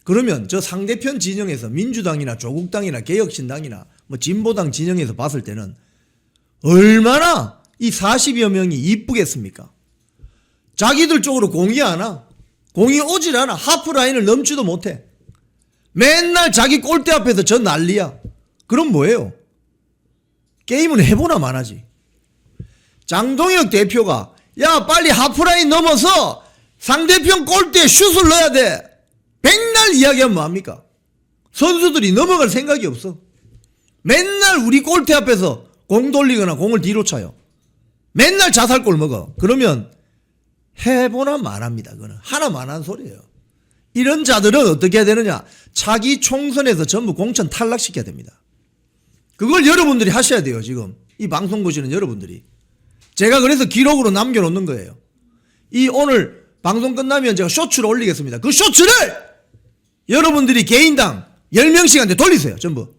그러면 저 상대편 진영에서 민주당이나 조국당이나 개혁신당이나 진보당 진영에서 봤을 때는 얼마나 이 40여 명이 이쁘겠습니까? 자기들 쪽으로 공이 안 와. 공이 오질 않아. 하프라인을 넘지도 못해. 맨날 자기 골대 앞에서 저 난리야. 그럼 뭐예요? 게임은 해보나 마나지. 장동혁 대표가 야 빨리 하프라인 넘어서 상대편 골대에 슛을 넣어야 돼. 백날 이야기하면 뭐합니까? 선수들이 넘어갈 생각이 없어. 맨날 우리 골대 앞에서 공 돌리거나 공을 뒤로 차요. 맨날 자살골 먹어. 그러면 해보나 말합니다. 그거는 하나만 한 소리예요. 이런 자들은 어떻게 해야 되느냐? 차기 총선에서 전부 공천 탈락시켜야 됩니다. 그걸 여러분들이 하셔야 돼요. 지금 이 방송 보시는 여러분들이. 제가 그래서 기록으로 남겨놓는 거예요. 이 오늘 방송 끝나면 제가 쇼츠를 올리겠습니다. 그 쇼츠를 여러분들이 개인당 10명씩한테 돌리세요. 전부.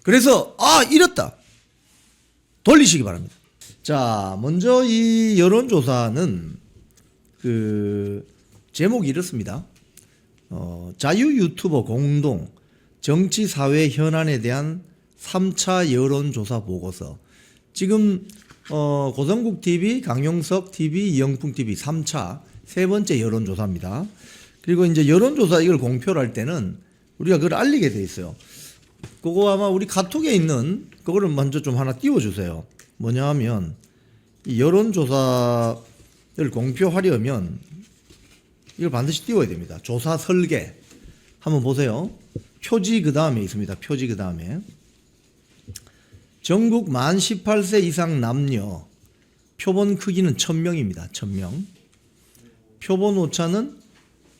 그래서 이렇다 돌리시기 바랍니다. 자, 먼저 이 여론조사는 제목이 이렇습니다. 자유 유튜버 공동 정치 사회 현안에 대한 3차 여론조사 보고서. 지금 고성국 TV, 강용석 TV, 이영풍 TV 3차 세 번째 여론조사입니다. 그리고 이제 여론조사 이걸 공표를 할 때는 우리가 그걸 알리게 돼 있어요. 그거 아마 우리 카톡에 있는 그거를 먼저 좀 하나 띄워주세요. 뭐냐 하면 이 여론조사를 공표하려면 이걸 반드시 띄워야 됩니다. 조사 설계 한번 보세요. 표지 그 다음에 있습니다. 표지 그 다음에 전국 만 18세 이상 남녀 표본 크기는 1000명입니다. 1000명. 표본 오차는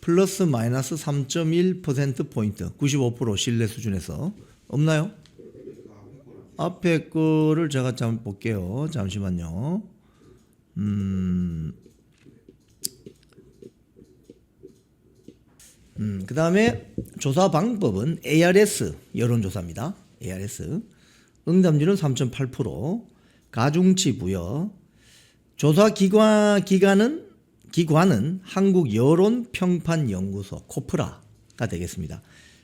플러스 마이너스 3.1%포인트 95% 신뢰 수준에서 없나요? 앞에 거를 제가 잠깐 볼게요. 잠시만요. 그 다음에 조사 방법은 ARS 여론조사입니다. ARS. 응답률은 3.8%. 가중치 부여. 조사 기관은 한국여론평판연구소 코프라가 되겠습니다.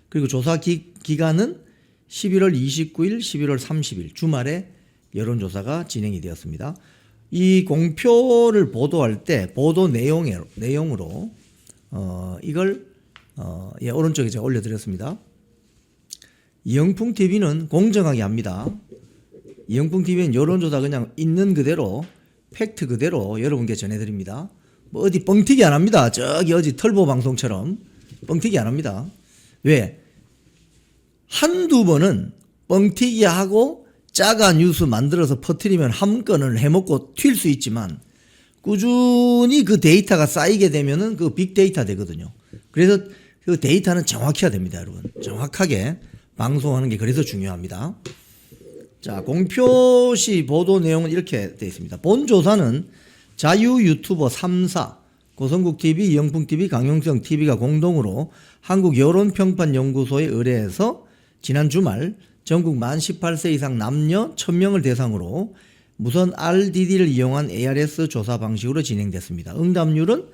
그리고 조사 기간은 11월 29일, 11월 30일 주말에 여론조사가 진행이 되었습니다. 이 공표를 보도할 때 보도 내용으로 이걸 오른쪽에 제가 올려드렸습니다. 이영풍 TV는 공정하게 합니다. 이영풍 TV는 여론조사 그냥 있는 그대로 팩트 그대로 여러분께 전해드립니다. 뭐 어디 뻥튀기 안 합니다. 저기 어디 털보 방송처럼 뻥튀기 안 합니다. 왜? 한두 번은 뻥튀기하고 짜가 뉴스 만들어서 퍼뜨리면 한 건을 해먹고 튈 수 있지만 꾸준히 그 데이터가 쌓이게 되면은 그 빅데이터 되거든요. 그래서 그 데이터는 정확해야 됩니다, 여러분. 정확하게 방송하는 게 그래서 중요합니다. 자, 공표시 보도 내용은 이렇게 되어 있습니다. 본 조사는 자유 유튜버 3사, 고성국 TV, 이영풍 TV, 강용성 TV가 공동으로 한국 여론평판연구소에 의뢰해서 지난 주말 전국 만 18세 이상 남녀 1000명을 대상으로 무선 RDD를 이용한 ARS 조사 방식으로 진행됐습니다. 응답률은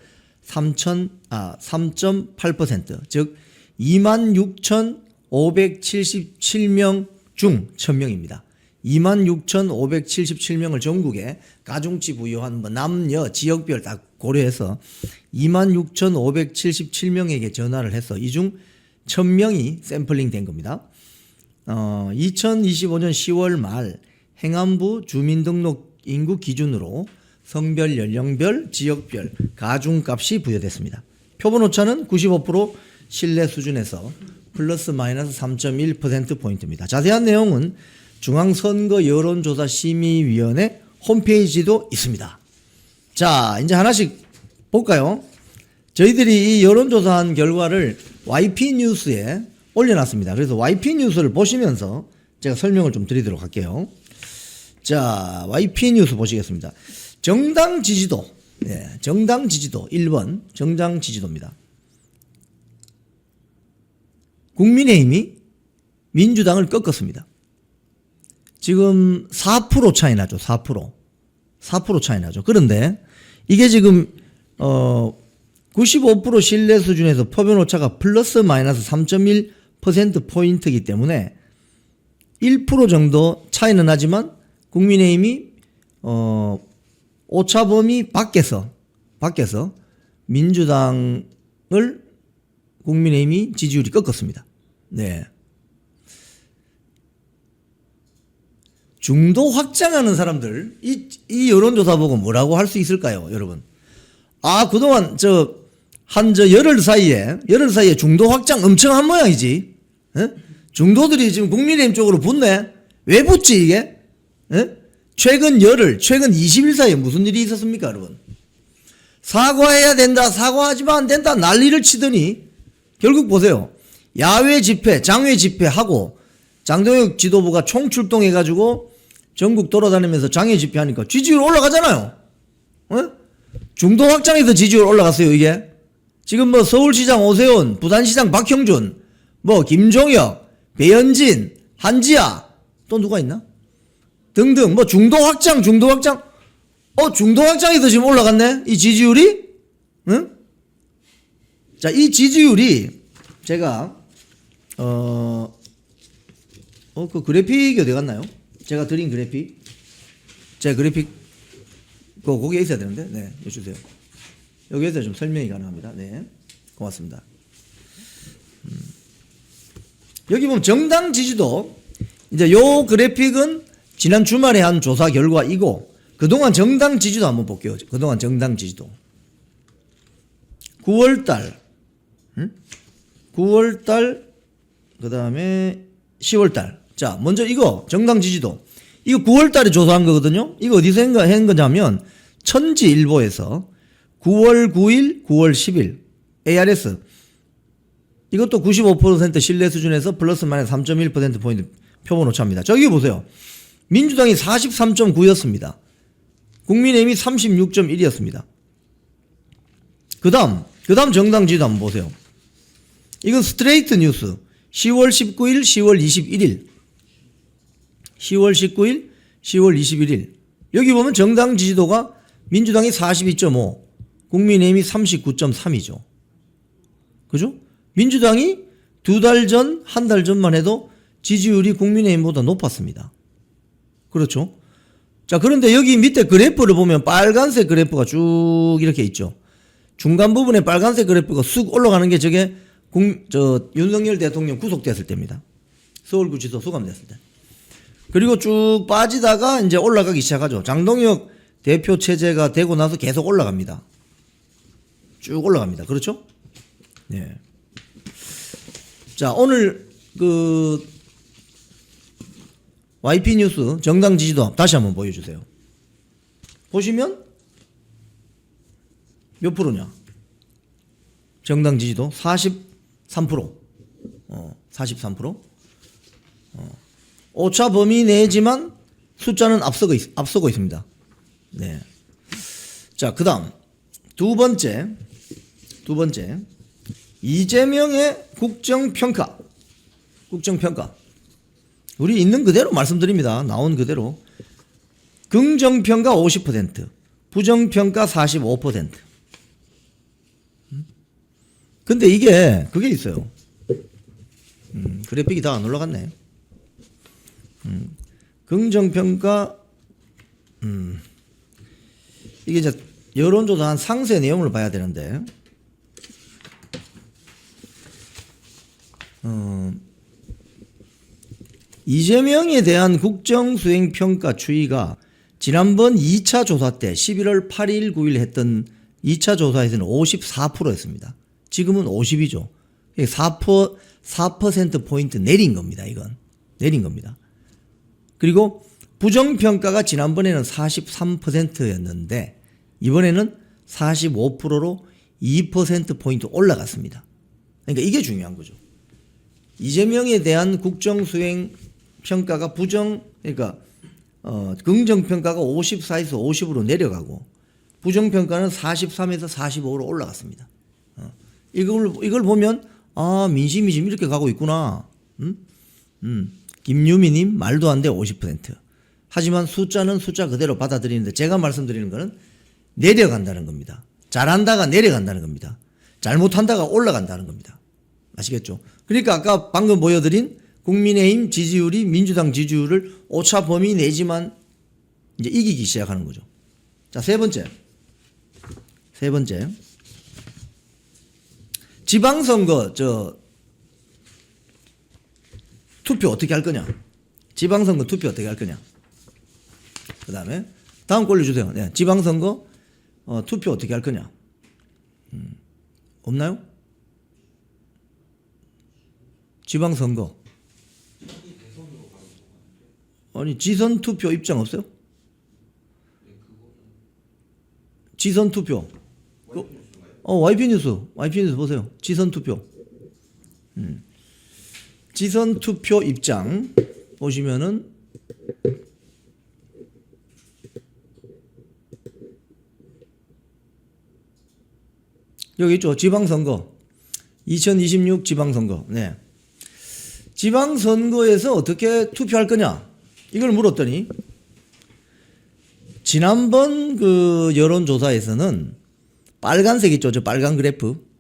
3.8%, 즉 26,577명 중 1000명입니다. 26,577명을 전국에 가중치 부여한 남녀 지역별 다 고려해서 26,577명에게 전화를 해서 이 중 1000명이 샘플링 된 겁니다. 2025년 10월 말 행안부 주민등록 인구 기준으로 성별, 연령별, 지역별 가중값이 부여됐습니다. 표본 오차는 95% 신뢰 수준에서 플러스 마이너스 3.1%포인트입니다. 자세한 내용은 중앙선거 여론조사 심의위원회 홈페이지도 있습니다. 자, 이제 하나씩 볼까요? 저희들이 이 여론조사한 결과를 YP뉴스에 올려놨습니다. 그래서 YP뉴스를 보시면서 제가 설명을 좀 드리도록 할게요. 자, YP뉴스 보시겠습니다. 정당 지지도, 정당 지지도 1번 정당 지지도입니다. 국민의힘이 민주당을 꺾었습니다. 지금 4% 차이 나죠. 4% 차이 나죠. 그런데 이게 지금 95% 신뢰 수준에서 표본 오차가 플러스 마이너스 3.1%포인트이기 때문에 1% 정도 차이는 나지만 국민의힘이 오차 범위 밖에서 민주당을 국민의힘이 지지율이 꺾었습니다. 네. 중도 확장하는 사람들, 이 여론조사 보고 뭐라고 할 수 있을까요, 여러분? 그동안 열흘 사이에 중도 확장 엄청 한 모양이지. 중도들이 지금 국민의힘 쪽으로 붙네? 왜 붙지, 이게? 최근 20일 사이에 무슨 일이 있었습니까, 여러분? 사과해야 된다, 사과하지만 안 된다, 난리를 치더니, 결국 보세요. 야외 집회, 장외 집회하고, 장동혁 지도부가 총출동해가지고 전국 돌아다니면서 장외 집회하니까 지지율 올라가잖아요. 중도 확장에서 지지율 올라갔어요, 이게. 지금 뭐 서울시장 오세훈, 부산시장 박형준, 뭐 김종혁, 배현진, 한지아, 또 누가 있나? 등등 뭐 중도 확장 중도 확장에도 지금 올라갔네 이 지지율이. 응? 자, 이 지지율이 제가 그 그래픽이 어디 갔나요? 제가 드린 그래픽. 제 그래픽 거기에 있어야 되는데. 네, 여주세요. 여기에서 좀 설명이 가능합니다. 네, 고맙습니다. 여기 보면 정당 지지도 이제 요 그래픽은 지난 주말에 한 조사 결과이고 그동안 정당 지지도 한번 볼게요. 그동안 정당 지지도 9월달 9월달 그 다음에 10월달. 자, 먼저 이거 정당 지지도 이거 9월달에 조사한 거거든요. 이거 어디서 한 거냐면 천지일보에서 9월 9일 9월 10일 ARS 이것도 95% 신뢰 수준에서 플러스 마이너스 3.1%포인트 표본 오차입니다. 저기 보세요. 민주당이 43.9였습니다. 국민의힘이 36.1이었습니다. 그 다음 정당 지지도 한번 보세요. 이건 스트레이트 뉴스 10월 19일 10월 21일 10월 19일 10월 21일 여기 보면 정당 지지도가 민주당이 42.5 국민의힘이 39.3이죠. 그죠? 민주당이 두 달 전, 한 달 전만 해도 지지율이 국민의힘보다 높았습니다. 그렇죠? 자, 그런데 여기 밑에 그래프를 보면 빨간색 그래프가 쭉 이렇게 있죠. 중간 부분에 빨간색 그래프가 쑥 올라가는 게 저게 윤석열 대통령 구속됐을 때입니다. 서울구치소 수감됐을 때. 그리고 쭉 빠지다가 이제 올라가기 시작하죠. 장동혁 대표 체제가 되고 나서 계속 올라갑니다. 쭉 올라갑니다. 그렇죠? 네. 자, 오늘 그 YP 뉴스 정당 지지도 다시 한번 보여주세요. 보시면 몇 프로냐? 정당 지지도 43%. 43%. 오차 범위 내지만 숫자는 앞서고 있습니다. 네. 자, 그 다음 두 번째 이재명의 국정평가. 우리 있는 그대로 말씀드립니다. 나온 그대로. 긍정평가 50%, 부정평가 45%. 근데 이게 그게 있어요. 그래픽이 다 안 올라갔네. 긍정평가 이게 이제 여론조사 한 상세 내용을 봐야 되는데 이재명에 대한 국정수행평가 추이가 지난번 2차 조사 때 11월 8일 9일 했던 2차 조사에서는 54%였습니다. 지금은 50이죠. 4%포인트 내린 겁니다. 이건 내린 겁니다. 그리고 부정평가가 지난번에는 43%였는데 이번에는 45%로 2%포인트 올라갔습니다. 그러니까 이게 중요한 거죠. 이재명에 대한 국정수행 평가가 그러니까 긍정평가가 54에서 50으로 내려가고 부정평가는 43에서 45로 올라갔습니다. 이걸 보면 민심이 지금 이렇게 가고 있구나. 김유미님 말도 안 돼 50%. 하지만 숫자는 숫자 그대로 받아들이는데 제가 말씀드리는 거는 내려간다는 겁니다. 잘한다가 내려간다는 겁니다. 잘못한다가 올라간다는 겁니다. 아시겠죠? 그러니까 아까 방금 보여드린 국민의힘 지지율이 민주당 지지율을 오차 범위 내지만 이제 이기기 시작하는 거죠. 자, 세 번째. 지방선거 투표 어떻게 할 거냐? 지방선거 투표 어떻게 할 거냐? 그 다음에 다음 거 올려주세요. 네, 지방선거 투표 어떻게 할 거냐? 없나요? 지방선거. 아니, 지선투표 입장 없어요? 지선투표. YP뉴스 보세요. 지선투표. 지선투표 입장 보시면은 여기 있죠. 지방선거. 2026 지방선거. 네. 지방선거에서 어떻게 투표할 거냐? 이걸 물었더니 지난번 그 여론조사에서는 빨간색 있죠. 저 빨간 그래프.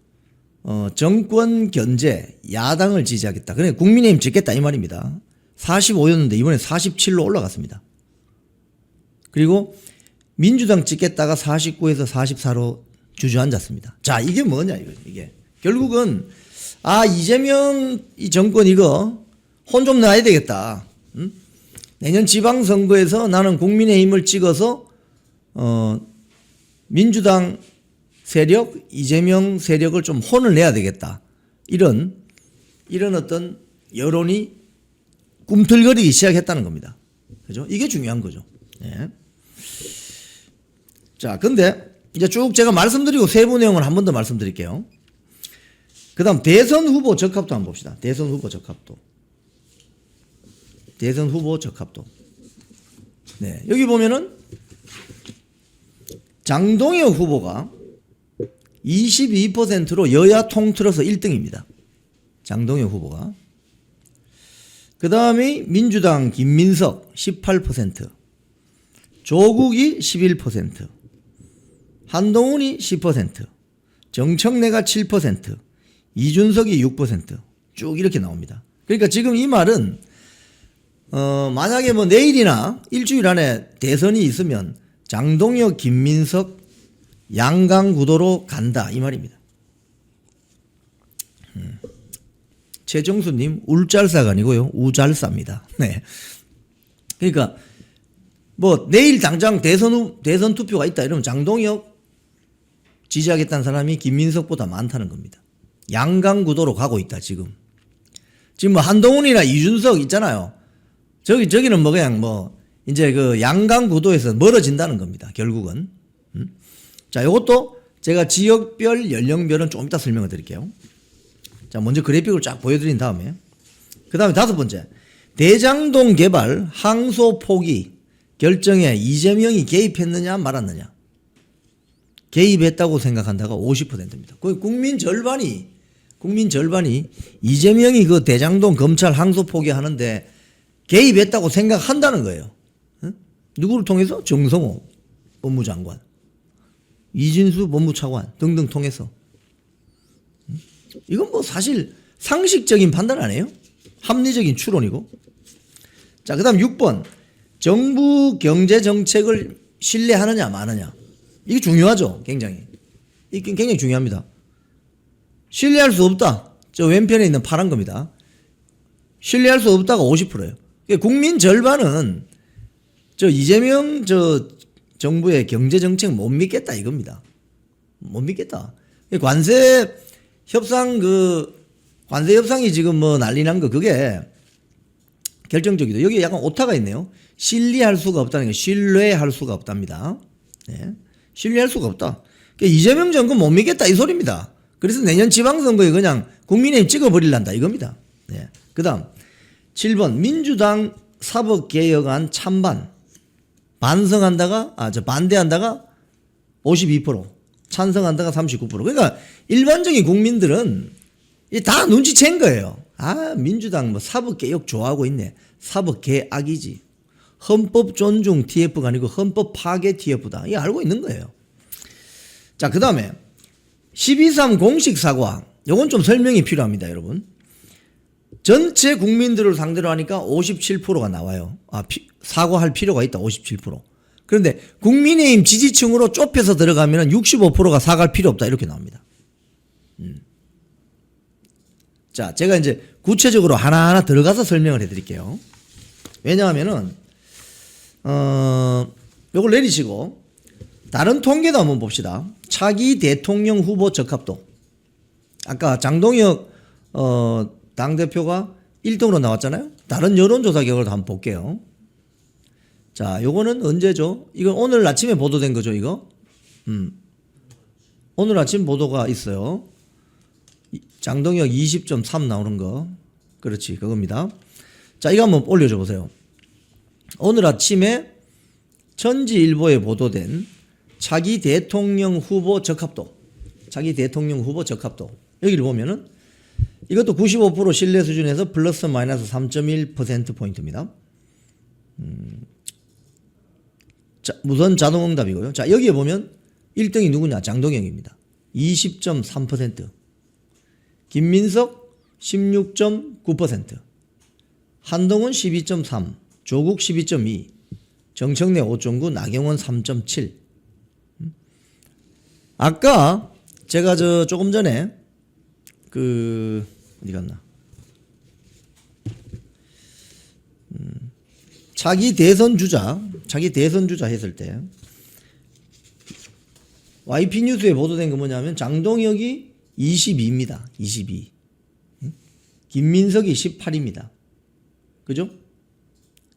정권 견제 야당을 지지하겠다. 그러니까 국민의힘 찍겠다 이 말입니다. 45였는데 이번에 47로 올라갔습니다. 그리고 민주당 찍겠다가 49에서 44로 주저앉았습니다. 자, 이게 뭐냐 이게. 결국은 이재명 이 정권 이거 혼 좀 놔야 되겠다. 내년 지방선거에서 나는 국민의힘을 찍어서 민주당 세력, 이재명 세력을 좀 혼을 내야 되겠다. 이런 어떤 여론이 꿈틀거리기 시작했다는 겁니다. 그죠? 이게 중요한 거죠. 예. 자, 근데 이제 쭉 제가 말씀드리고 세부 내용을 한 번 더 말씀드릴게요. 그 다음 대선 후보 적합도 한번 봅시다. 대선 후보 적합도. 대선 후보 적합도. 네. 여기 보면은 장동혁 후보가 22%로 여야 통틀어서 1등입니다. 장동혁 후보가. 그 다음에 민주당 김민석 18%, 조국이 11%, 한동훈이 10%, 정청래가 7%, 이준석이 6%, 쭉 이렇게 나옵니다. 그러니까 지금 이 말은 만약에 뭐 내일이나 일주일 안에 대선이 있으면 장동혁, 김민석 양강 구도로 간다 이 말입니다. 최정수님 울잘사가 아니고요 우잘사입니다. 네. 그러니까 뭐 내일 당장 대선 투표가 있다 이러면 장동혁 지지하겠다는 사람이 김민석보다 많다는 겁니다. 양강 구도로 가고 있다 지금. 지금 뭐 한동훈이나 이준석 있잖아요. 저기는 뭐 그냥 뭐 이제 그 양강 구도에서 멀어진다는 겁니다. 결국은. 자, 이것도 제가 지역별, 연령별은 조금 이따 설명을 드릴게요. 자, 먼저 그래픽을 쫙 보여드린 다음에 그 다음에 5번째 대장동 개발 항소 포기 결정에 이재명이 개입했느냐 말았느냐. 개입했다고 생각한다가 50%입니다. 거의 국민 절반이 이재명이 그 대장동 검찰 항소 포기하는데 개입했다고 생각한다는 거예요. 응? 누구를 통해서? 정성호 법무장관, 이진수 법무차관 등등 통해서. 이건 뭐 사실 상식적인 판단 아니에요? 합리적인 추론이고. 자, 그 다음 6번 정부 경제정책을 신뢰하느냐 마느냐. 이게 중요하죠. 굉장히. 이게 굉장히 중요합니다. 신뢰할 수 없다. 저 왼편에 있는 파란 겁니다. 신뢰할 수 없다가 50%예요. 국민 절반은 저 이재명 저 정부의 경제정책 못 믿겠다 이겁니다. 못 믿겠다. 관세 협상이 지금 뭐 난리 난 거 그게 결정적이다. 여기 약간 오타가 있네요. 신뢰할 수가 없다는 게 신뢰할 수가 없답니다. 네. 신뢰할 수가 없다. 그러니까 이재명 정권 못 믿겠다 이 소리입니다. 그래서 내년 지방선거에 그냥 국민의힘 찍어버리란다 이겁니다. 네. 그 다음 7번 민주당 사법개혁안 찬반 반성한다가 반대한다가 52% 찬성한다가 39%. 그러니까 일반적인 국민들은 다 눈치챈 거예요. 민주당 뭐 사법개혁 좋아하고 있네. 사법개악이지. 헌법 존중 TF가 아니고 헌법 파괴 TF다. 이거 알고 있는 거예요. 자, 그 다음에 12.3 공식 사과. 요건 좀 설명이 필요합니다, 여러분. 전체 국민들을 상대로 하니까 57%가 나와요. 사과할 필요가 있다, 57%. 그런데 국민의힘 지지층으로 좁혀서 들어가면 65%가 사과할 필요 없다, 이렇게 나옵니다. 자, 제가 이제 구체적으로 하나하나 들어가서 설명을 해드릴게요. 왜냐하면은, 요걸 내리시고, 다른 통계도 한번 봅시다. 차기 대통령 후보 적합도. 아까 장동혁, 당대표가 1등으로 나왔잖아요. 다른 여론조사 결과도 한번 볼게요. 자, 요거는 언제죠? 이건 오늘 아침에 보도된 거죠, 이거? 오늘 아침 보도가 있어요. 장동혁 20.3 나오는 거. 그렇지, 그겁니다. 자, 이거 한번 올려줘 보세요. 오늘 아침에 천지일보에 보도된 차기 대통령 후보 적합도. 차기 대통령 후보 적합도. 여기를 보면은 이것도 95% 신뢰 수준에서 플러스 마이너스 3.1%포인트입니다. 자, 우선 자동응답이고요. 자, 여기에 보면 1등이 누구냐? 장동혁입니다. 20.3%. 김민석 16.9%. 한동훈 12.3%. 조국 12.2%. 정청래 5.9%. 나경원 3.7%. 아까 제가 조금 전에 어디 갔나? 자기 대선 주자 했을 때 YP 뉴스에 보도된 거 뭐냐면 장동혁이 22입니다. 22. 김민석이 18입니다. 그죠?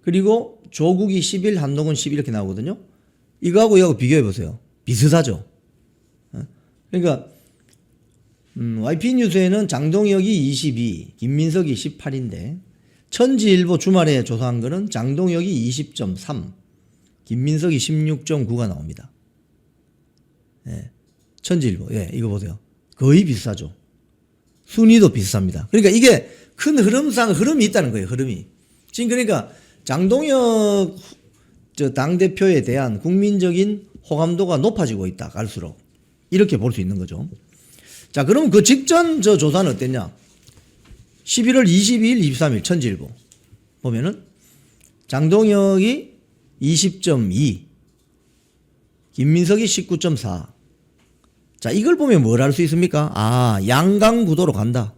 그리고 조국이 11, 한동훈 11 이렇게 나오거든요. 이거하고 비교해 보세요. 비슷하죠? 그러니까 YP 뉴스에는 장동혁이 22, 김민석이 18인데 천지일보 주말에 조사한 거는 장동혁이 20.3, 김민석이 16.9가 나옵니다. 예. 천지일보. 예, 이거 보세요. 거의 비슷하죠. 순위도 비슷합니다. 그러니까 이게 큰 흐름이 있다는 거예요. 흐름이. 지금 그러니까 장동혁 당대표에 대한 국민적인 호감도가 높아지고 있다. 갈수록. 이렇게 볼 수 있는 거죠. 자, 그럼 그 직전 조사는 어땠냐? 11월 22일, 23일 천지일보 보면은 장동혁이 20.2, 김민석이 19.4. 자, 이걸 보면 뭘 알 수 있습니까? 아, 양강구도로 간다.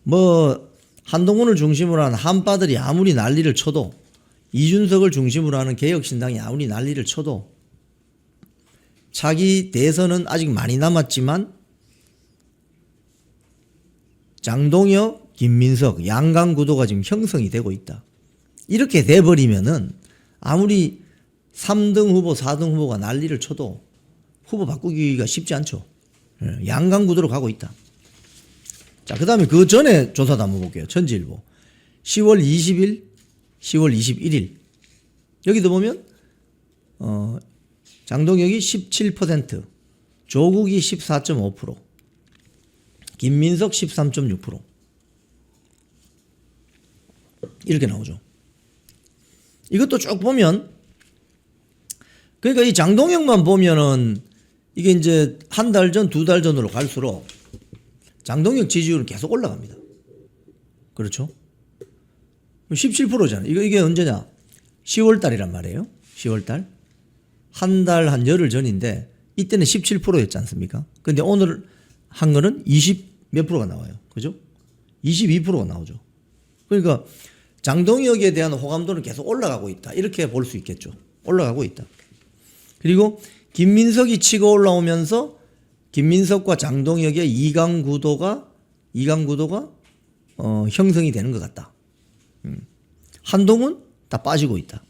뭐 한동훈을 중심으로 한 한파들이 아무리 난리를 쳐도, 이준석을 중심으로 하는 개혁신당이 아무리 난리를 쳐도 차기 대선은 아직 많이 남았지만 장동혁, 김민석, 양강구도가 지금 형성이 되고 있다. 이렇게 돼버리면은 아무리 3등 후보, 4등 후보가 난리를 쳐도 후보 바꾸기가 쉽지 않죠. 양강구도로 가고 있다. 자, 그 다음에 그 전에 조사도 한번 볼게요. 천지일보 10월 20일, 10월 21일 여기도 보면 장동혁이 17%, 조국이 14.5%, 김민석 13.6% 이렇게 나오죠. 이것도 쭉 보면, 그러니까 이 장동혁만 보면은 이게 이제 한 달 전, 두 달 전으로 갈수록 장동혁 지지율은 계속 올라갑니다. 그렇죠? 17%잖아요. 이게 언제냐? 10월 달이란 말이에요. 10월 달. 한 달, 한 열흘 전인데 이때는 17%였지 않습니까? 근데 오늘 한 거는 20 몇 프로가 나와요. 그죠? 22%가 나오죠. 그러니까 장동혁에 대한 호감도는 계속 올라가고 있다. 이렇게 볼 수 있겠죠. 올라가고 있다. 그리고 김민석이 치고 올라오면서 김민석과 장동혁의 이강구도가 형성이 되는 것 같다. 한동훈 다 빠지고 있다.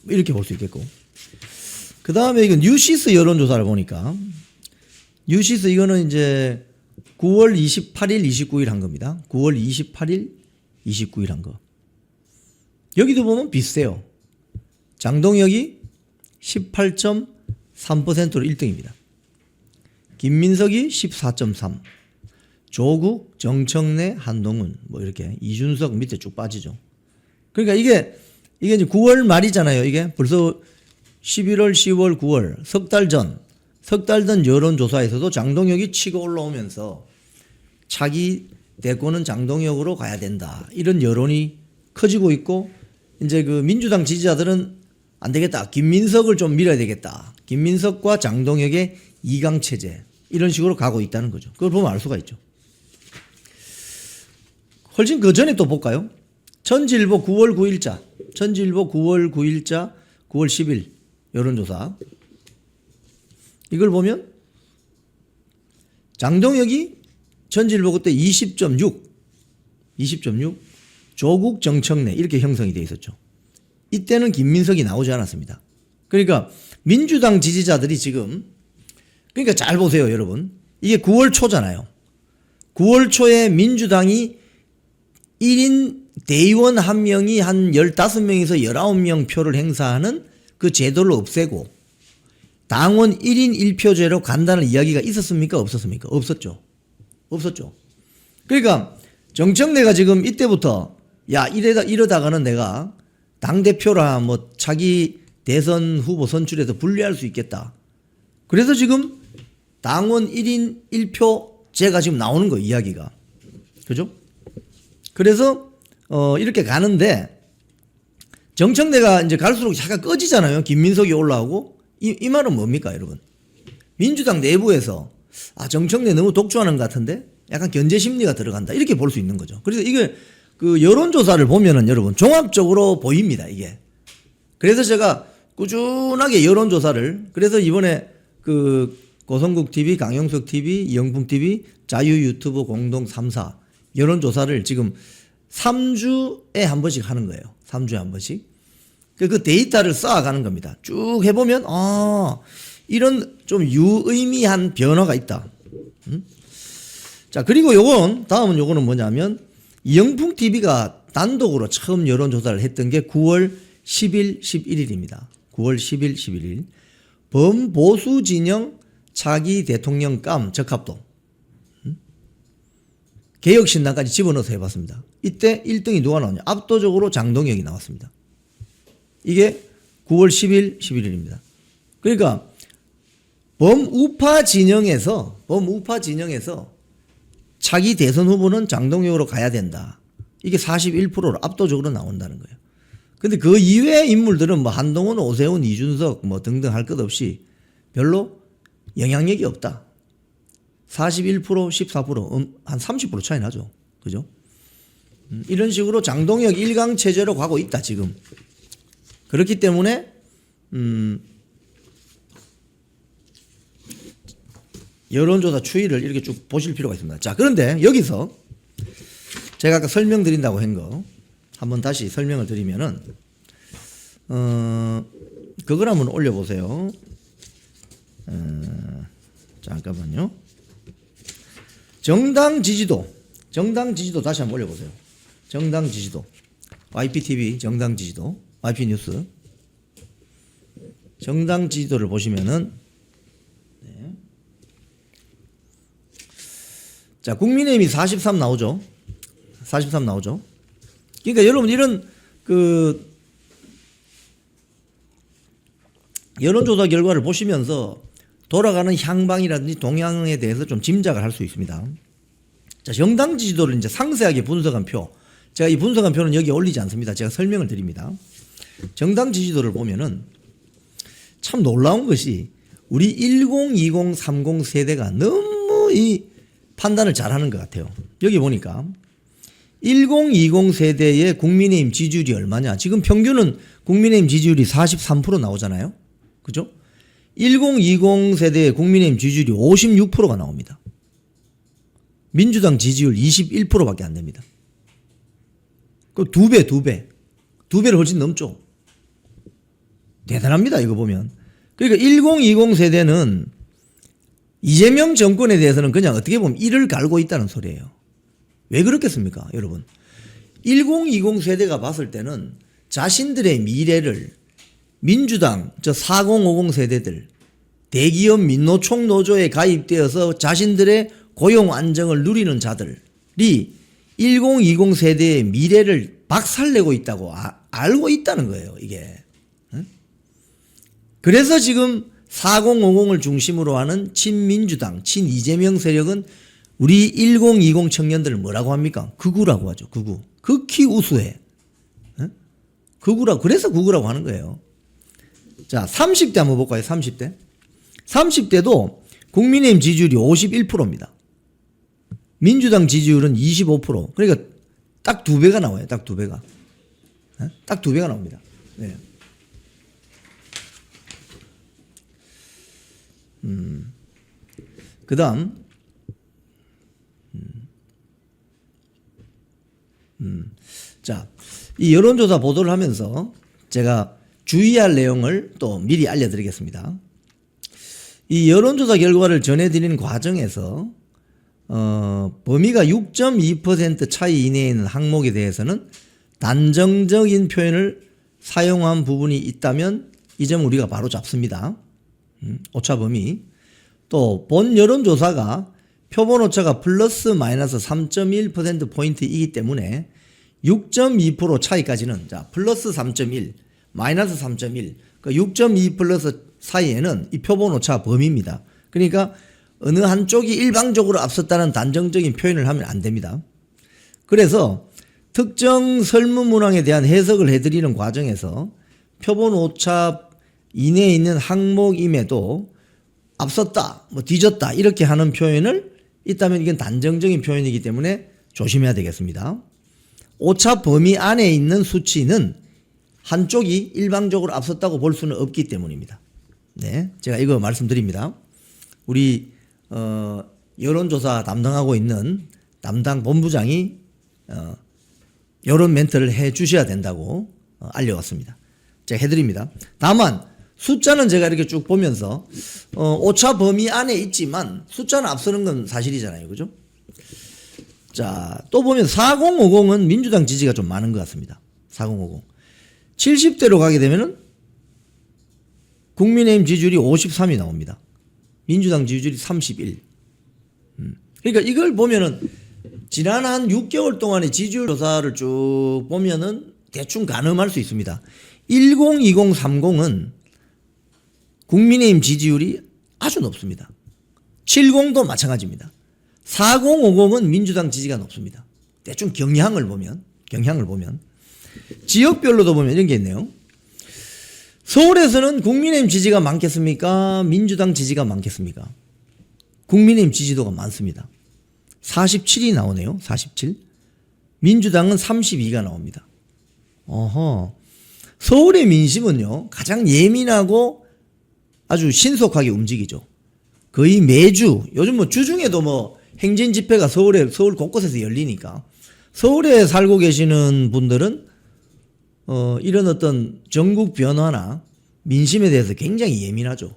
이렇게 볼 수 있겠고. 그 다음에 이거 뉴시스 여론조사를 보니까, 뉴시스 이거는 이제 9월 28일, 29일 한 겁니다. 9월 28일, 29일 한 거. 여기도 보면 비슷해요. 장동혁이 18.3%로 1등입니다. 김민석이 14.3, 조국, 정청래, 한동훈, 뭐 이렇게 이준석 밑에 쭉 빠지죠. 그러니까 이게 이제 9월 말이잖아요. 이게 벌써 11월, 10월, 9월 석 달 전 여론조사에서도 장동혁이 치고 올라오면서 차기 대권은 장동혁으로 가야 된다. 이런 여론이 커지고 있고, 이제 그 민주당 지지자들은 안 되겠다. 김민석을 좀 밀어야 되겠다. 김민석과 장동혁의 이강체제. 이런 식으로 가고 있다는 거죠. 그걸 보면 알 수가 있죠. 훨씬 그 전에 또 볼까요? 천지일보 9월 9일자. 천지일보 9월 9일자, 9월 10일 여론조사. 이걸 보면 장동혁이 천지일보 그때 20.6, 조국, 정청래 이렇게 형성이 되어 있었죠. 이때는 김민석이 나오지 않았습니다. 그러니까 민주당 지지자들이 지금, 그러니까 잘 보세요 여러분. 이게 9월 초잖아요. 9월 초에 민주당이 1인 대의원 한 명이 한 15명에서 19명 표를 행사하는 그 제도를 없애고 당원 1인 1표제로 간다는 이야기가 있었습니까? 없었습니까? 없었죠. 그러니까 정청래가 지금 이때부터 야 이러다가는 내가 당대표라 뭐 차기 대선 후보 선출에서 불리할 수 있겠다. 그래서 지금 당원 1인 1표제가 지금 나오는 거예요, 이야기가. 그죠? 그래서 이렇게 가는데 정청래가 이제 갈수록 차가 꺼지잖아요. 김민석이 올라오고. 이 말은 뭡니까, 여러분? 민주당 내부에서 정청래 너무 독주하는 것 같은데 약간 견제 심리가 들어간다. 이렇게 볼 수 있는 거죠. 그래서 이게 그 여론조사를 보면은 여러분 종합적으로 보입니다, 이게. 그래서 제가 꾸준하게 여론조사를, 그래서 이번에 그 고성국 TV, 강용석 TV, 영풍 TV, 자유 유튜브 공동 3사 여론조사를 지금 3주에 한 번씩 하는 거예요. 3주에 한 번씩. 그 데이터를 쌓아가는 겁니다. 쭉 해보면 이런 좀 유의미한 변화가 있다. 자, 그리고 다음은 요거는 뭐냐면 영풍 TV가 단독으로 처음 여론조사를 했던 게 9월 10일, 11일입니다. 9월 10일, 11일. 범보수 진영 차기 대통령감 적합도. 개혁신당까지 집어넣어서 해봤습니다. 이때 1등이 누가 나왔냐? 압도적으로 장동혁이 나왔습니다. 이게 9월 10일, 11일입니다. 그러니까 범우파 진영에서 차기 대선 후보는 장동혁으로 가야 된다. 이게 41%로 압도적으로 나온다는 거예요. 근데 그 이외의 인물들은 뭐 한동훈, 오세훈, 이준석 뭐 등등 할 것 없이 별로 영향력이 없다. 41%, 14%, 한 30% 차이 나죠. 그죠? 이런 식으로 장동혁 1강 체제로 가고 있다, 지금. 그렇기 때문에, 여론조사 추이를 이렇게 쭉 보실 필요가 있습니다. 자, 그런데 여기서 제가 아까 설명드린다고 한 거 한번 다시 설명을 드리면은, 그걸 한번 올려보세요. 잠깐만요. 정당 지지도 다시 한번 올려보세요. 정당 지지도. YPTV 정당 지지도. YP뉴스. 정당 지지도를 보시면은, 네. 자, 국민의힘이 43 나오죠. 43 나오죠. 그러니까 여러분 이런 여론조사 결과를 보시면서 돌아가는 향방이라든지 동향에 대해서 좀 짐작을 할 수 있습니다. 자, 정당 지지도를 이제 상세하게 분석한 표. 제가 이 분석한 표는 여기 올리지 않습니다. 제가 설명을 드립니다. 정당 지지도를 보면은 참 놀라운 것이 우리 10, 20, 30 세대가 너무 이 판단을 잘하는 것 같아요. 여기 보니까 10, 20 세대의 국민의힘 지지율이 얼마냐. 지금 평균은 국민의힘 지지율이 43% 나오잖아요. 그죠? 10, 20 세대의 국민의힘 지지율이 56%가 나옵니다. 민주당 지지율 21%밖에 안 됩니다. 그 두 배를 훨씬 넘죠. 대단합니다, 이거 보면. 그러니까 10, 20 세대는 이재명 정권에 대해서는 그냥 어떻게 보면 이를 갈고 있다는 소리예요. 왜 그렇겠습니까, 여러분? 10, 20 세대가 봤을 때는 자신들의 미래를 민주당, 40, 50 세대들, 대기업 민노총 노조에 가입되어서 자신들의 고용 안정을 누리는 자들이 10, 20 세대의 미래를 박살내고 있다고 알고 있다는 거예요, 이게. 그래서 지금 40, 50을 중심으로 하는 친민주당, 친이재명 세력은 우리 10, 20 청년들을 뭐라고 합니까? 극우라고 하죠. 극우. 극히 우수해. 극우라고. 그래서 극우라고 하는 거예요. 자, 30대 한번 볼까요? 30대. 30대도 국민의힘 지지율이 51%입니다. 민주당 지지율은 25%. 그러니까 딱 2배가 나와요. 딱 2배가. 딱 2배가 나옵니다. 네. 그 다음, 자, 이 여론조사 보도를 하면서 제가 주의할 내용을 또 미리 알려드리겠습니다. 이 여론조사 결과를 전해드리는 과정에서 범위가 6.2% 차이 이내에 있는 항목에 대해서는 단정적인 표현을 사용한 부분이 있다면 이 점 우리가 바로 잡습니다. 오차 범위. 또 본 여론조사가 표본 오차가 플러스 마이너스 3.1%포인트이기 때문에 6.2% 차이까지는 자 플러스 3.1 마이너스 3.1 그 6.2 플러스 사이에는 이 표본 오차 범위입니다. 그러니까 어느 한쪽이 일방적으로 앞섰다는 단정적인 표현을 하면 안 됩니다. 그래서 특정 설문 문항에 대한 해석을 해드리는 과정에서 표본 오차 이내에 있는 항목임에도 앞섰다, 뭐 뒤졌다 이렇게 하는 표현을 있다면 이건 단정적인 표현이기 때문에 조심해야 되겠습니다. 오차 범위 안에 있는 수치는 한쪽이 일방적으로 앞섰다고 볼 수는 없기 때문입니다. 네, 제가 이거 말씀드립니다. 우리 여론조사 담당하고 있는 담당 본부장이 이런 멘트를 해 주셔야 된다고 알려왔습니다. 제가 해드립니다. 다만 숫자는 제가 이렇게 쭉 보면서 오차 범위 안에 있지만 숫자는 앞서는 건 사실이잖아요. 그죠? 자, 또 보면 4050은 민주당 지지가 좀 많은 것 같습니다. 4050. 70대로 가게 되면은 국민의힘 지지율이 53이 나옵니다. 민주당 지지율이 31. 그러니까 이걸 보면은 지난 한 6개월 동안의 지지율 조사를 쭉 보면은 대충 가늠할 수 있습니다. 102030은 국민의힘 지지율이 아주 높습니다. 70도 마찬가지입니다. 4050은 민주당 지지가 높습니다. 대충 경향을 보면 지역별로도 보면 이런 게 있네요. 서울에서는 국민의힘 지지가 많겠습니까? 민주당 지지가 많겠습니까? 국민의힘 지지도가 많습니다. 47이 나오네요. 47. 민주당은 32가 나옵니다. 어허. 서울의 민심은요, 가장 예민하고 아주 신속하게 움직이죠. 거의 매주, 요즘 뭐 주중에도 뭐 행진 집회가 서울 곳곳에서 열리니까 서울에 살고 계시는 분들은 이런 어떤 전국 변화나 민심에 대해서 굉장히 예민하죠.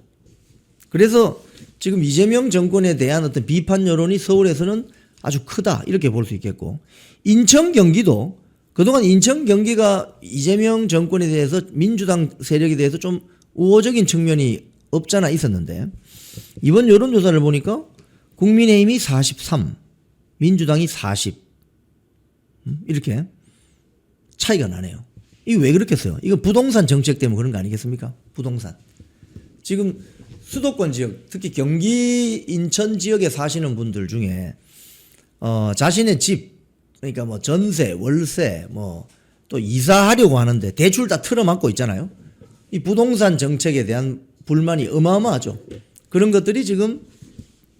그래서 지금 이재명 정권에 대한 어떤 비판 여론이 서울에서는 아주 크다 이렇게 볼 수 있겠고, 인천 경기도 그동안 인천 경기가 이재명 정권에 대해서 민주당 세력에 대해서 좀 우호적인 측면이 없잖아 있었는데 이번 여론조사를 보니까 국민의힘이 43, 민주당이 40 이렇게 차이가 나네요. 이게 왜 그렇겠어요? 이거 부동산 정책 때문에 그런 거 아니겠습니까? 부동산. 지금 수도권 지역, 특히 경기 인천 지역에 사시는 분들 중에 자신의 집, 그러니까 뭐 전세, 월세, 뭐 또 이사하려고 하는데 대출 다 틀어막고 있잖아요. 이 부동산 정책에 대한 불만이 어마어마하죠. 그런 것들이 지금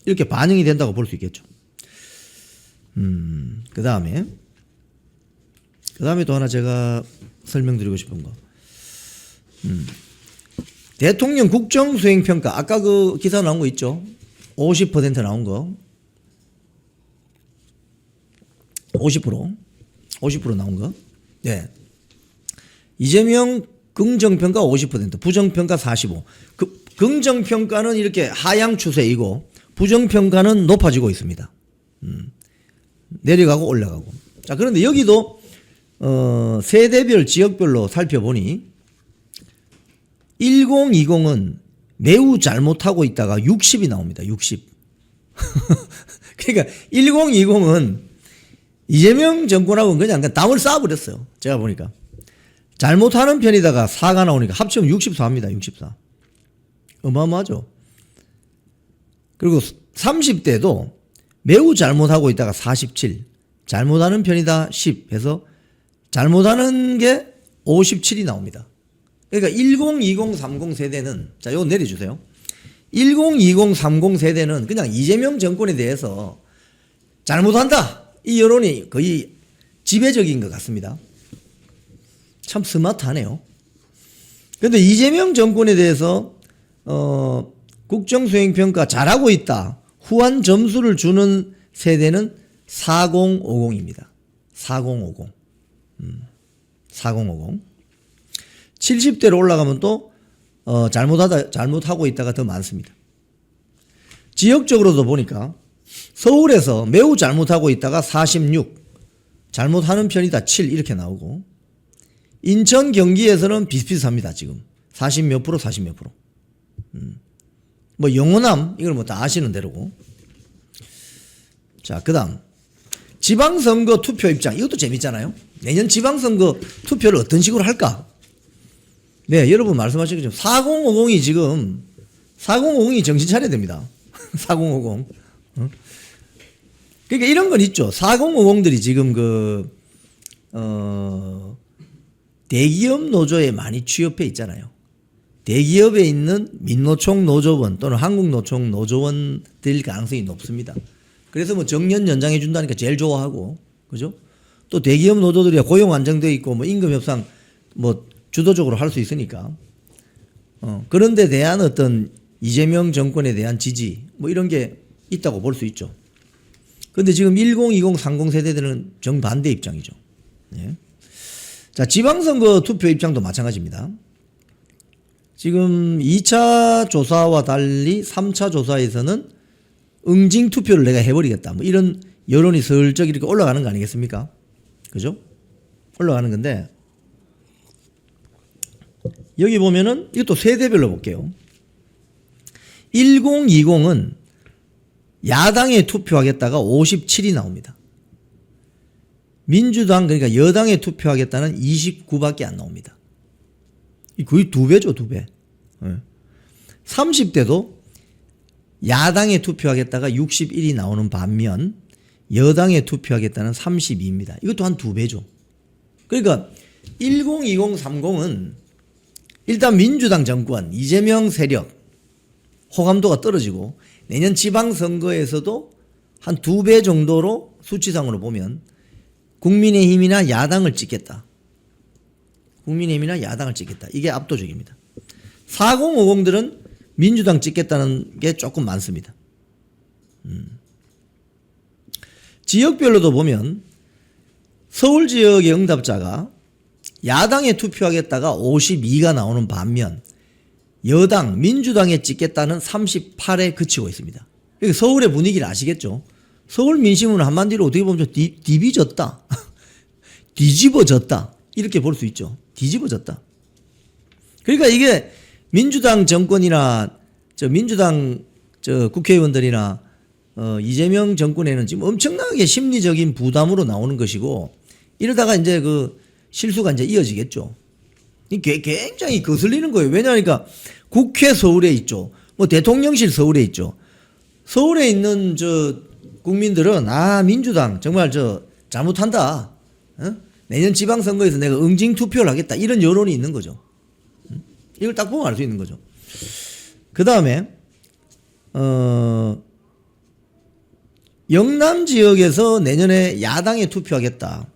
이렇게 반영이 된다고 볼 수 있겠죠. 그 다음에 또 하나 제가 설명드리고 싶은 거. 대통령 국정수행평가, 아까 그 기사 나온 거 있죠? 50% 나온 거. 50% 나온 거. 네. 이재명 긍정평가 50%, 부정평가 45. 긍정평가는 이렇게 하향 추세이고, 부정평가는 높아지고 있습니다. 내려가고 올라가고. 자, 그런데 여기도, 세대별 지역별로 살펴보니, 1020은 매우 잘못하고 있다가 60이 나옵니다. 60. 그러니까 1020은 이재명 정권하고는 그냥 담을 쌓아버렸어요. 제가 보니까. 잘못하는 편이다가 4가 나오니까 합치면 64입니다. 64. 어마어마하죠. 그리고 30대도 매우 잘못하고 있다가 47. 잘못하는 편이다 10 해서 잘못하는 게 57이 나옵니다. 그러니까 10, 20, 30 세대는, 자, 요거 내려주세요. 10, 20, 30 세대는 그냥 이재명 정권에 대해서 잘못한다. 이 여론이 거의 지배적인 것 같습니다. 참 스마트하네요. 그런데 이재명 정권에 대해서 국정수행평가 잘하고 있다. 후한 점수를 주는 세대는 4050입니다. 4050. 4050. 70대로 올라가면 또 잘못하고 있다가 더 많습니다. 지역적으로도 보니까 서울에서 매우 잘못하고 있다가 46, 잘못하는 편이다 7 이렇게 나오고, 인천 경기에서는 비슷비슷합니다. 지금 40 몇 프로 40 몇 프로. 뭐 영호남 이걸 뭐 다 아시는 대로고. 자, 그다음 지방선거 투표 입장, 이것도 재밌잖아요. 내년 지방선거 투표를 어떤 식으로 할까? 네, 여러분 말씀하신 것처럼 4050이 지금 4050이 정신 차려야 됩니다. 4050. 그러니까 이런 건 있죠. 4050들이 지금 대기업 노조에 많이 취업해 있잖아요. 대기업에 있는 민노총 노조원 또는 한국노총 노조원들 가능성이 높습니다. 그래서 뭐 정년 연장해 준다니까 제일 좋아하고, 그죠? 또 대기업 노조들이 고용 안정돼 있고 뭐 임금 협상 뭐 주도적으로 할 수 있으니까. 그런 데 대한 어떤 이재명 정권에 대한 지지 뭐 이런 게 있다고 볼 수 있죠. 근데 지금 10, 20, 30 세대들은 정반대 입장이죠. 네. 자, 지방선거 투표 입장도 마찬가지입니다. 지금 2차 조사와 달리 3차 조사에서는 응징 투표를 내가 해버리겠다. 뭐 이런 여론이 슬쩍 이렇게 올라가는 거 아니겠습니까? 그죠? 올라가는 건데, 여기 보면은 이것도 세대별로 볼게요. 1020은 야당에 투표하겠다가 57이 나옵니다. 민주당, 그러니까 여당에 투표하겠다는 29밖에 안 나옵니다. 거의 2배죠, 2배. 30대도 야당에 투표하겠다가 61이 나오는 반면 여당에 투표하겠다는 32입니다. 이것도 한 2배죠. 그러니까 10, 20, 30은 일단 민주당 정권, 이재명 세력 호감도가 떨어지고 내년 지방선거에서도 한 2배 정도로 수치상으로 보면 국민의힘이나 야당을 찍겠다. 국민의힘이나 야당을 찍겠다. 이게 압도적입니다. 4050들은 민주당 찍겠다는 게 조금 많습니다. 지역별로도 보면 서울 지역의 응답자가 야당에 투표하겠다가 52가 나오는 반면 여당, 민주당에 찍겠다는 38에 그치고 있습니다. 그러니까 서울의 분위기를 아시겠죠? 서울 민심은 한마디로 어떻게 보면 좀 디비졌다. 뒤집어졌다. 이렇게 볼 수 있죠. 뒤집어졌다. 그러니까 이게 민주당 정권이나 민주당 국회의원들이나 이재명 정권에는 지금 엄청나게 심리적인 부담으로 나오는 것이고, 이러다가 이제 실수가 이제 이어지겠죠. 이게 굉장히 거슬리는 거예요. 왜냐하니까 국회 서울에 있죠. 뭐 대통령실 서울에 있죠. 서울에 있는 국민들은 민주당 정말 잘못한다. 내년 지방선거에서 내가 응징 투표를 하겠다. 이런 여론이 있는 거죠. 이걸 딱 보면 알 수 있는 거죠. 그 다음에 영남 지역에서 내년에 야당에 투표하겠다.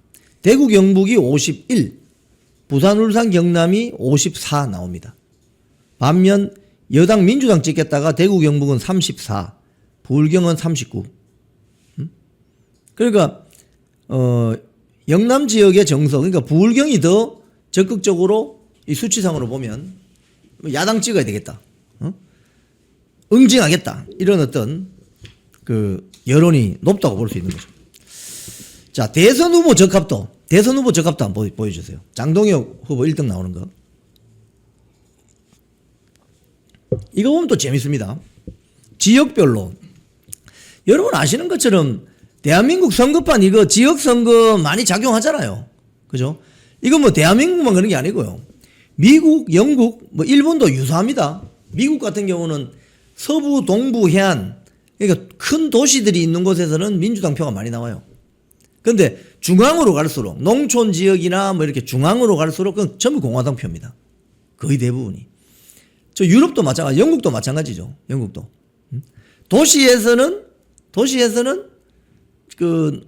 대구 경북이 51, 부산 울산 경남이 54 나옵니다. 반면 여당 민주당 찍겠다가 대구 경북은 34, 부울경은 39. 그러니까 영남 지역의 정서, 그러니까 부울경이 더 적극적으로 이 수치상으로 보면 야당 찍어야 되겠다. 응징하겠다. 이런 어떤 여론이 높다고 볼 수 있는 거죠. 자, 대선 후보 적합도 한번 보여주세요. 장동혁 후보 1등 나오는 거. 이거 보면 또 재밌습니다. 지역별로. 여러분 아시는 것처럼 대한민국 선거판 이거 지역선거 많이 작용하잖아요. 그죠? 이건 뭐 대한민국만 그런 게 아니고요. 미국, 영국, 뭐 일본도 유사합니다. 미국 같은 경우는 서부, 동부, 해안, 그러니까 큰 도시들이 있는 곳에서는 민주당 표가 많이 나와요. 근데 중앙으로 갈수록, 농촌 지역이나 뭐 이렇게 중앙으로 갈수록 그건 전부 공화당 표입니다. 거의 대부분이. 유럽도 마찬가지, 영국도 마찬가지죠. 영국도. 도시에서는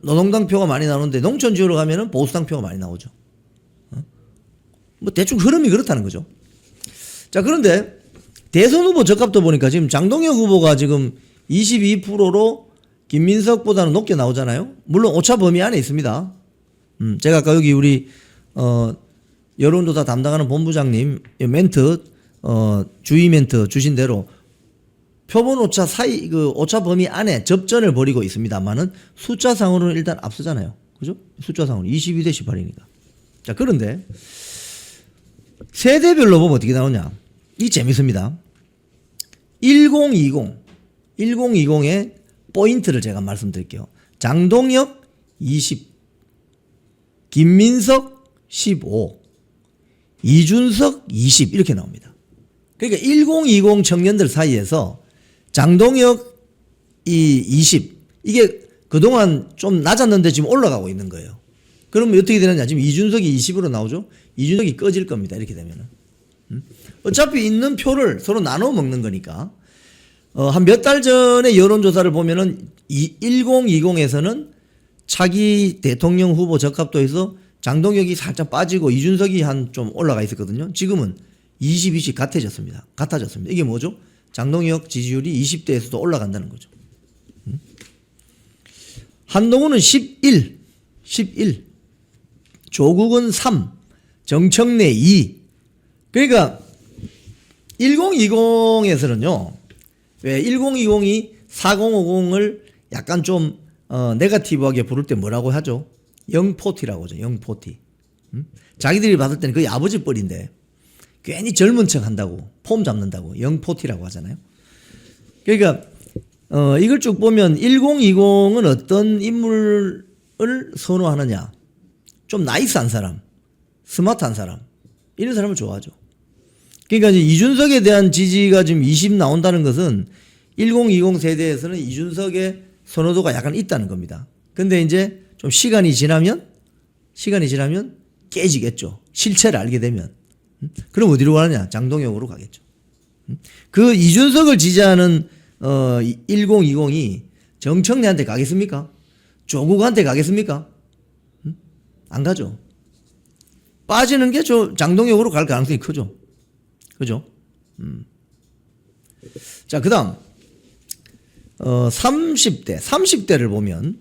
노동당 표가 많이 나오는데 농촌 지역으로 가면은 보수당 표가 많이 나오죠. 뭐 대충 흐름이 그렇다는 거죠. 자, 그런데 대선 후보 적합도 보니까 지금 장동혁 후보가 지금 22%로 김민석보다는 높게 나오잖아요. 물론 오차 범위 안에 있습니다. 제가 아까 여기 우리 여론조사 담당하는 본부장님 멘트 주의 멘트 주신 대로 표본 오차 사이 오차 범위 안에 접전을 벌이고 있습니다만은 숫자상으로는 일단 앞서잖아요. 그죠? 숫자상으로 22대 18이니까. 자, 그런데 세대별로 보면 어떻게 나오냐? 이 재밌습니다. 1020의 포인트를 제가 말씀드릴게요. 장동혁, 20, 김민석 15, 이준석 20 이렇게 나옵니다. 그러니까 1020 청년들 사이에서 장동혁 이 20, 이게 그동안 좀 낮았는데 지금 올라가고 있는 거예요. 그러면 어떻게 되느냐? 지금 이준석이 20으로 나오죠? 이준석이 꺼질 겁니다. 이렇게 되면은. 어차피 있는 표를 서로 나눠 먹는 거니까. 한 몇 달 전에 여론조사를 보면은 1020에서는 차기 대통령 후보 적합도에서 장동혁이 살짝 빠지고 이준석이 한 좀 올라가 있었거든요. 지금은 20, 20 같아졌습니다. 이게 뭐죠? 장동혁 지지율이 20대에서도 올라간다는 거죠. 한동훈은 11, 조국은 3, 정청래 2. 그러니까 1020에서는요. 왜 1020이 4050을 약간 좀 네거티브하게 부를 때 뭐라고 하죠? 영포티라고 하죠. 영포티. 자기들이 봤을 때는 거의 아버지 뻘인데 괜히 젊은 척 한다고 폼 잡는다고 영포티라고 하잖아요. 그러니까 이걸 쭉 보면 1020은 어떤 인물을 선호하느냐. 좀 나이스한 사람, 스마트한 사람, 이런 사람을 좋아하죠. 그러니까 이제 이준석에 대한 지지가 지금 20 나온다는 것은 1020 세대에서는 이준석의 선호도가 약간 있다는 겁니다. 근데 이제 좀 시간이 지나면 깨지겠죠. 실체를 알게 되면. 그럼 어디로 가느냐? 장동혁으로 가겠죠. 그 이준석을 지지하는 1020이 정청래한테 가겠습니까? 조국한테 가겠습니까? 안 가죠. 빠지는 게 장동혁으로 갈 가능성이 크죠. 그죠? 자, 그 다음 30대를 보면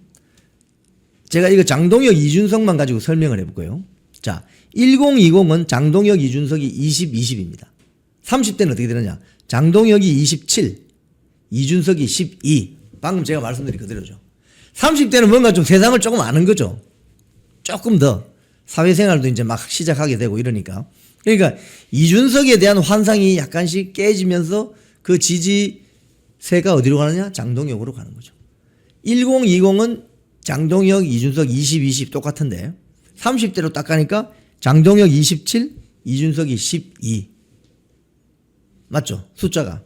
제가 이거 장동혁, 이준석만 가지고 설명을 해볼 거예요. 자, 1020은 장동혁, 이준석이 20, 20입니다. 30대는 어떻게 되느냐? 장동혁이 27, 이준석이 12. 방금 제가 말씀드린 그대로죠. 30대는 뭔가 좀 세상을 조금 아는 거죠. 조금 더 사회생활도 이제 막 시작하게 되고 이러니까. 그러니까 이준석에 대한 환상이 약간씩 깨지면서 그 지지세가 어디로 가느냐? 장동혁으로 가는 거죠. 1020은 장동혁, 이준석 20, 20 똑같은데 30대로 딱 가니까 장동혁 27, 이준석이 12. 맞죠? 숫자가.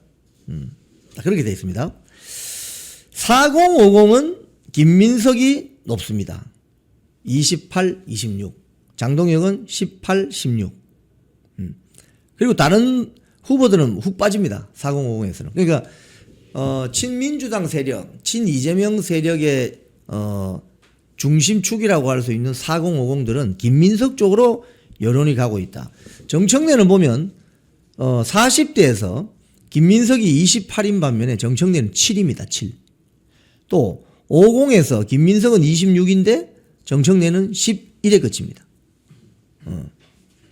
그렇게 되어 있습니다. 4050은 김민석이 높습니다. 28, 26. 장동혁은 18, 16. 그리고 다른 후보들은 훅 빠집니다. 4050에서는. 그러니까 친민주당 세력, 친이재명 세력의 중심축이라고 할 수 있는 4050들은 김민석 쪽으로 여론이 가고 있다. 정청래는 보면 40대에서 김민석이 28인 반면에 정청래는 7입니다. 7. 또 50에서 김민석은 26인데 정청래는 11에 그칩니다.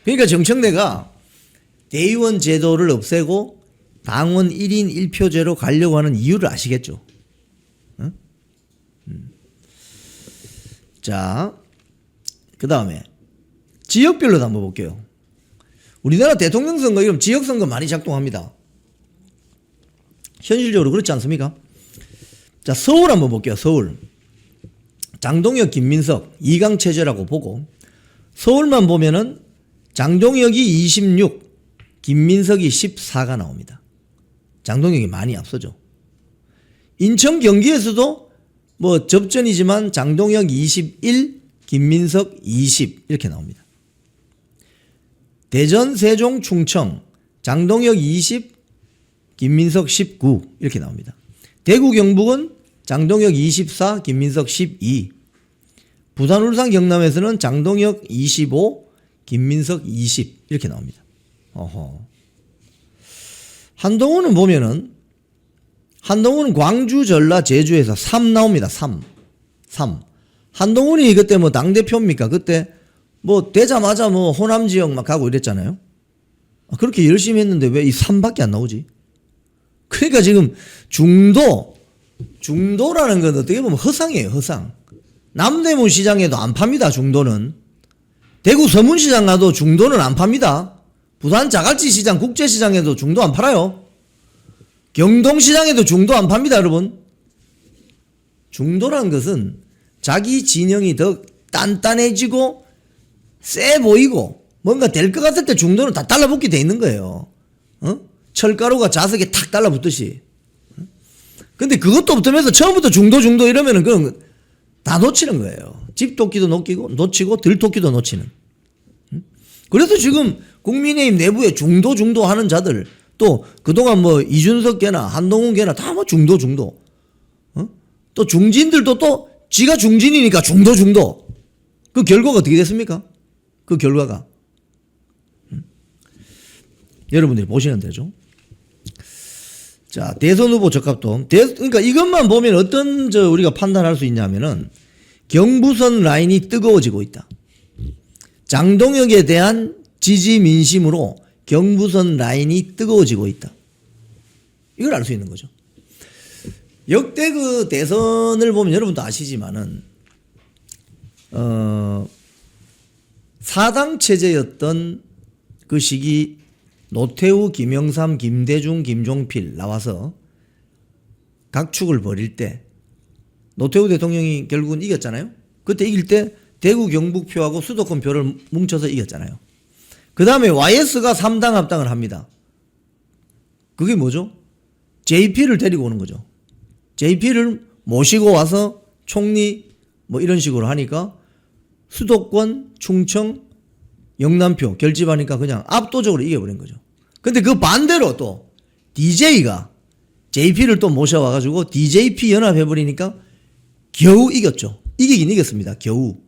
그러니까 정청래가 대의원 제도를 없애고 당원 1인 1표제로 가려고 하는 이유를 아시겠죠? 자, 그 다음에 지역별로도 한번 볼게요. 우리나라 대통령 선거 이러면 지역 선거 많이 작동합니다. 현실적으로 그렇지 않습니까? 자, 서울 한번 볼게요. 서울. 장동혁, 김민석 2강 체제라고 보고 서울만 보면은 장동혁이 26, 김민석이 14가 나옵니다. 장동혁이 많이 앞서죠. 인천, 경기에서도 뭐 접전이지만 장동혁 21, 김민석 20 이렇게 나옵니다. 대전, 세종, 충청 장동혁 20, 김민석 19 이렇게 나옵니다. 대구, 경북은 장동혁 24, 김민석 12. 부산, 울산, 경남에서는 장동혁 25, 김민석 20 이렇게 나옵니다. 한동훈은 보면은 한동훈은 광주, 전라, 제주에서 3 나옵니다. 3. 한동훈이 그때 뭐 당대표입니까? 그때 뭐 되자마자 뭐 호남 지역 막 가고 이랬잖아요. 그렇게 열심히 했는데 왜 이 3밖에 안 나오지? 그러니까 지금 중도라는 건 어떻게 보면 허상이에요. 허상. 남대문 시장에도 안 팝니다. 중도는. 대구 서문시장 가도 중도는 안 팝니다. 부산 자갈치 시장, 국제시장에도 중도 안 팔아요. 경동시장에도 중도 안 팝니다. 여러분. 중도라는 것은 자기 진영이 더 단단해지고 세 보이고 뭔가 될 것 같을 때 중도는 다 달라붙게 돼 있는 거예요. 철가루가 자석에 탁 달라붙듯이. 근데 그것도 없으면서 처음부터 중도 이러면은 그건 다 놓치는 거예요. 집토끼도 놓치고 들토끼도 놓치는. 그래서 지금 국민의힘 내부에 중도 하는 자들 또 그동안 뭐 이준석 개나 한동훈 개나 다 뭐 중도. 또 중진들도 또 지가 중진이니까 중도. 그 결과가 어떻게 됐습니까? 그 결과가. 여러분들이 보시는 대로. 자, 대선 후보 적합도. 그러니까 이것만 보면 어떤 우리가 판단할 수 있냐면은 경부선 라인이 뜨거워지고 있다. 장동혁에 대한 지지 민심으로 경부선 라인이 뜨거워지고 있다. 이걸 알 수 있는 거죠. 역대 그 대선을 보면 여러분도 아시지만은 4당 체제였던 그 시기 노태우, 김영삼, 김대중, 김종필 나와서 각축을 벌일 때 노태우 대통령이 결국은 이겼잖아요. 그때 이길 때 대구 경북표하고 수도권 표를 뭉쳐서 이겼잖아요. 그 다음에 YS가 3당 합당을 합니다. 그게 뭐죠? JP를 데리고 오는 거죠. JP를 모시고 와서 총리 뭐 이런 식으로 하니까 수도권, 충청, 영남표 결집하니까 그냥 압도적으로 이겨버린 거죠. 근데 그 반대로 또 DJ가 JP를 또 모셔와가지고 DJP 연합해버리니까 겨우 이겼죠. 이기긴 이겼습니다. 겨우.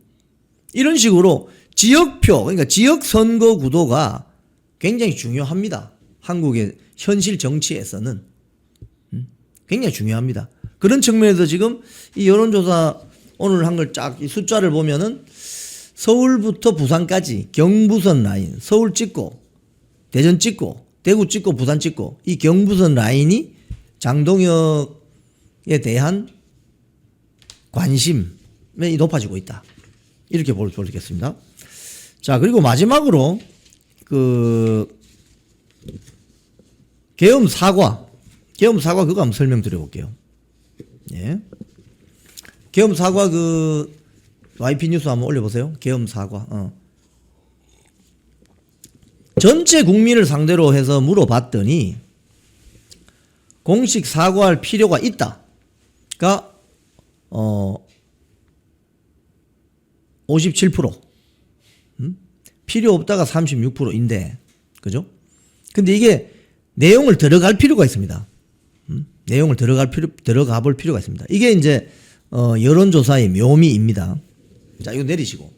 이런 식으로 지역표, 그러니까 지역 선거 구도가 굉장히 중요합니다. 한국의 현실 정치에서는 굉장히 중요합니다. 그런 측면에서 지금 이 여론조사 오늘 한 걸 쫙 숫자를 보면은 서울부터 부산까지 경부선 라인, 서울 찍고 대전 찍고 대구 찍고 부산 찍고 이 경부선 라인이 장동혁에 대한 관심이 높아지고 있다. 이렇게 볼 수 있겠습니다. 자, 그리고 마지막으로 그 계엄 사과 그거 한번 설명드려 볼게요. 예. 계엄 사과 그 YP 뉴스 한번 올려보세요. 계엄 사과. 전체 국민을 상대로 해서 물어봤더니 공식 사과할 필요가 있다가 57%, 필요 없다가 36%인데, 그죠? 근데 이게 내용을 들어갈 필요가 있습니다. 내용을 들어가 볼 필요가 있습니다. 이게 이제 여론조사의 묘미입니다. 자, 이거 내리시고.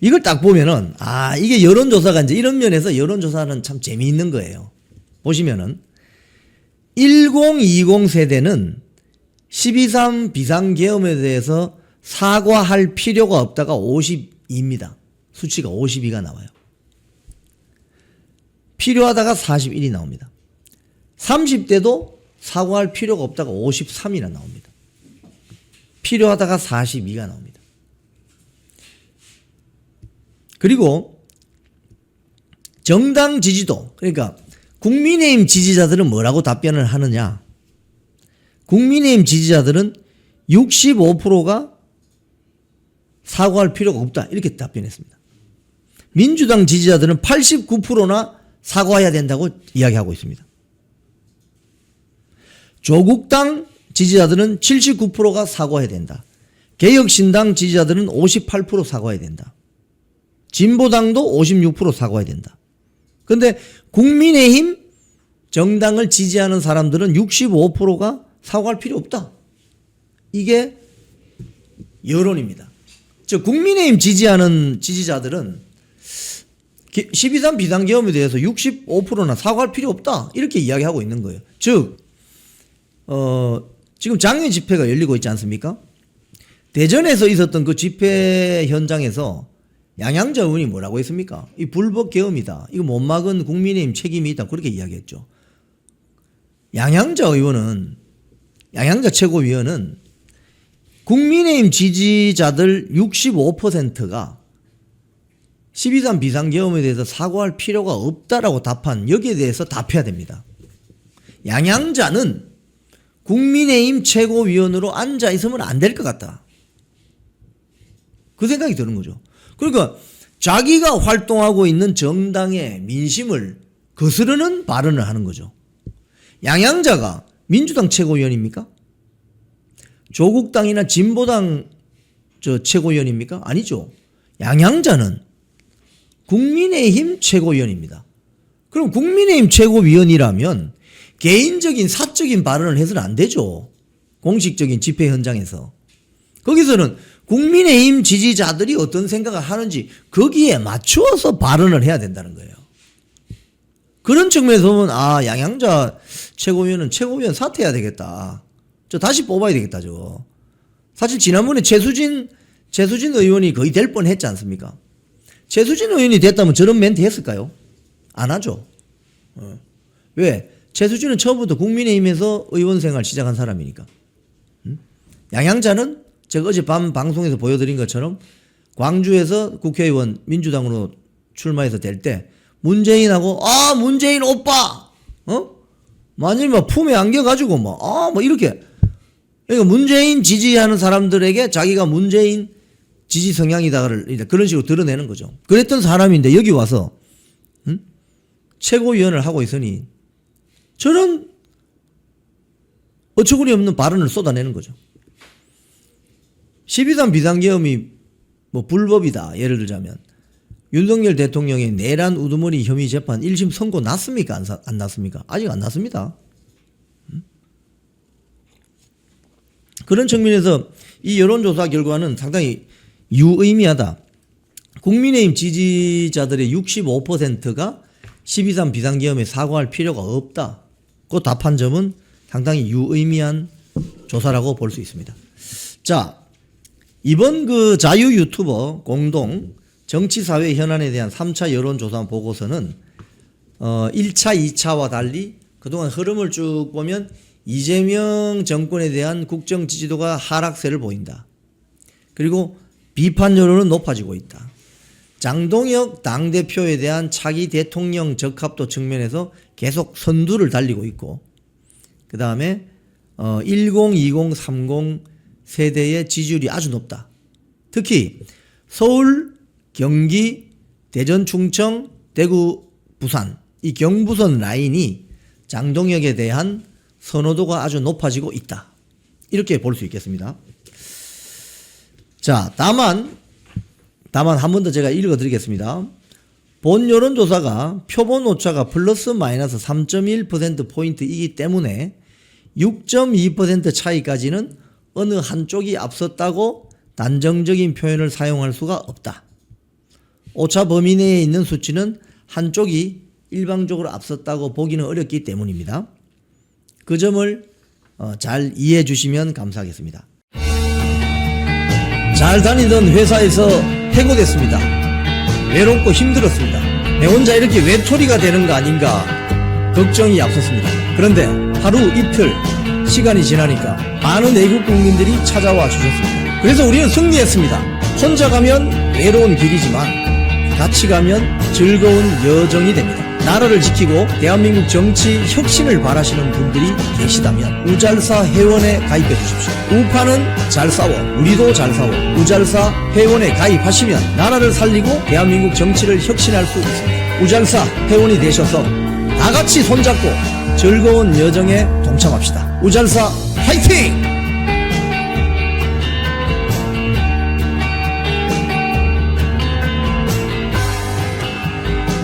이걸 딱 보면은, 이게 여론조사가 이제 이런 면에서 여론조사는 참 재미있는 거예요. 보시면은, 1020 세대는 12.3 비상계엄에 대해서 사과할 필요가 없다가 52입니다. 수치가 52가 나와요. 필요하다가 41이 나옵니다. 30대도 사과할 필요가 없다가 53이나 나옵니다. 필요하다가 42가 나옵니다. 그리고 정당 지지도, 그러니까 국민의힘 지지자들은 뭐라고 답변을 하느냐. 국민의힘 지지자들은 65%가 사과할 필요가 없다, 이렇게 답변했습니다. 민주당 지지자들은 89%나 사과해야 된다고 이야기하고 있습니다. 조국당 지지자들은 79%가 사과해야 된다. 개혁신당 지지자들은 58% 사과해야 된다. 진보당도 56% 사과해야 된다. 근데 국민의힘 정당을 지지하는 사람들은 65%가 사과할 필요 없다. 이게 여론입니다. 즉 국민의힘 지지하는 지지자들은 12.3 비상계엄에 대해서 65%나 사과할 필요 없다, 이렇게 이야기하고 있는 거예요. 즉 지금 장외 집회가 열리고 있지 않습니까? 대전에서 있었던 그 집회 현장에서 양양자 의원이 뭐라고 했습니까? 이 불법 계엄이다, 이거 못 막은 국민의힘 책임이 있다, 그렇게 이야기했죠. 양양자 최고위원은 국민의힘 지지자들 65%가 12.3 비상계엄에 대해서 사과할 필요가 없다라고 답한, 여기에 대해서 답해야 됩니다. 양양자는 국민의힘 최고위원으로 앉아 있으면 안 될 것 같다. 그 생각이 드는 거죠. 그러니까 자기가 활동하고 있는 정당의 민심을 거스르는 발언을 하는 거죠. 양양자가 민주당 최고위원입니까? 조국당이나 진보당 최고위원입니까? 아니죠. 양양자는 국민의힘 최고위원입니다. 그럼 국민의힘 최고위원이라면 개인적인 사적인 발언을 해서는 안 되죠. 공식적인 집회 현장에서. 거기서는 국민의힘 지지자들이 어떤 생각을 하는지 거기에 맞추어서 발언을 해야 된다는 거예요. 그런 측면에서 보면 양양자 최고위원은 최고위원 사퇴해야 되겠다. 저 다시 뽑아야 되겠다. 사실 지난번에 최수진 의원이 거의 될 뻔했지 않습니까? 최수진 의원이 됐다면 저런 멘트 했을까요? 안 하죠. 왜? 최수진은 처음부터 국민의힘에서 의원 생활 시작한 사람이니까. 양양자는 제가 어젯밤 방송에서 보여드린 것처럼 광주에서 국회의원 민주당으로 출마해서 될 때 문재인하고 문재인 오빠 완전히 막 품에 안겨가지고 이렇게 그러니까 문재인 지지하는 사람들에게 자기가 문재인 지지 성향이다를 그런 식으로 드러내는 거죠. 그랬던 사람인데 여기 와서 최고위원을 하고 있으니 저런 어처구니 없는 발언을 쏟아내는 거죠. 12.3 비상계엄이 불법이다. 예를 들자면 윤석열 대통령의 내란 우두머리 혐의 재판 1심 선고 났습니까? 안 났습니까? 아직 안 났습니다. 그런 측면에서 이 여론조사 결과는 상당히 유의미하다. 국민의힘 지지자들의 65%가 12.3 비상계엄에 사과할 필요가 없다. 그 답한 점은 상당히 유의미한 조사라고 볼 수 있습니다. 자, 이번 그 자유 유튜버 공동 정치사회 현안에 대한 3차 여론조사 보고서는 1차, 2차와 달리 그동안 흐름을 쭉 보면 이재명 정권에 대한 국정 지지도가 하락세를 보인다. 그리고 비판 여론은 높아지고 있다. 장동혁 당대표에 대한 차기 대통령 적합도 측면에서 계속 선두를 달리고 있고, 그 다음에 10, 20, 30 세대의 지지율이 아주 높다. 특히 서울, 경기, 대전, 충청, 대구, 부산 이 경부선 라인이 장동혁에 대한 선호도가 아주 높아지고 있다. 이렇게 볼 수 있겠습니다. 자, 다만 한 번 더 제가 읽어드리겠습니다. 본 여론조사가 표본 오차가 플러스 마이너스 3.1%포인트이기 때문에 6.2% 차이까지는 어느 한쪽이 앞섰다고 단정적인 표현을 사용할 수가 없다. 오차 범위 내에 있는 수치는 한쪽이 일방적으로 앞섰다고 보기는 어렵기 때문입니다. 그 점을 잘 이해해 주시면 감사하겠습니다. 잘 다니던 회사에서 해고됐습니다. 외롭고 힘들었습니다. 내 혼자 이렇게 외톨이가 되는 거 아닌가 걱정이 앞섰습니다. 그런데 하루 이틀 시간이 지나니까 많은 외국 국민들이 찾아와 주셨습니다. 그래서 우리는 승리했습니다. 혼자 가면 외로운 길이지만 같이 가면 즐거운 여정이 됩니다. 나라를 지키고 대한민국 정치 혁신을 바라시는 분들이 계시다면 우잘사 회원에 가입해 주십시오. 우파는 잘 싸워, 우리도 잘 싸워. 우잘사 회원에 가입하시면 나라를 살리고 대한민국 정치를 혁신할 수 있습니다. 우잘사 회원이 되셔서 다 같이 손잡고 즐거운 여정에 동참합시다. 우잘사 화이팅!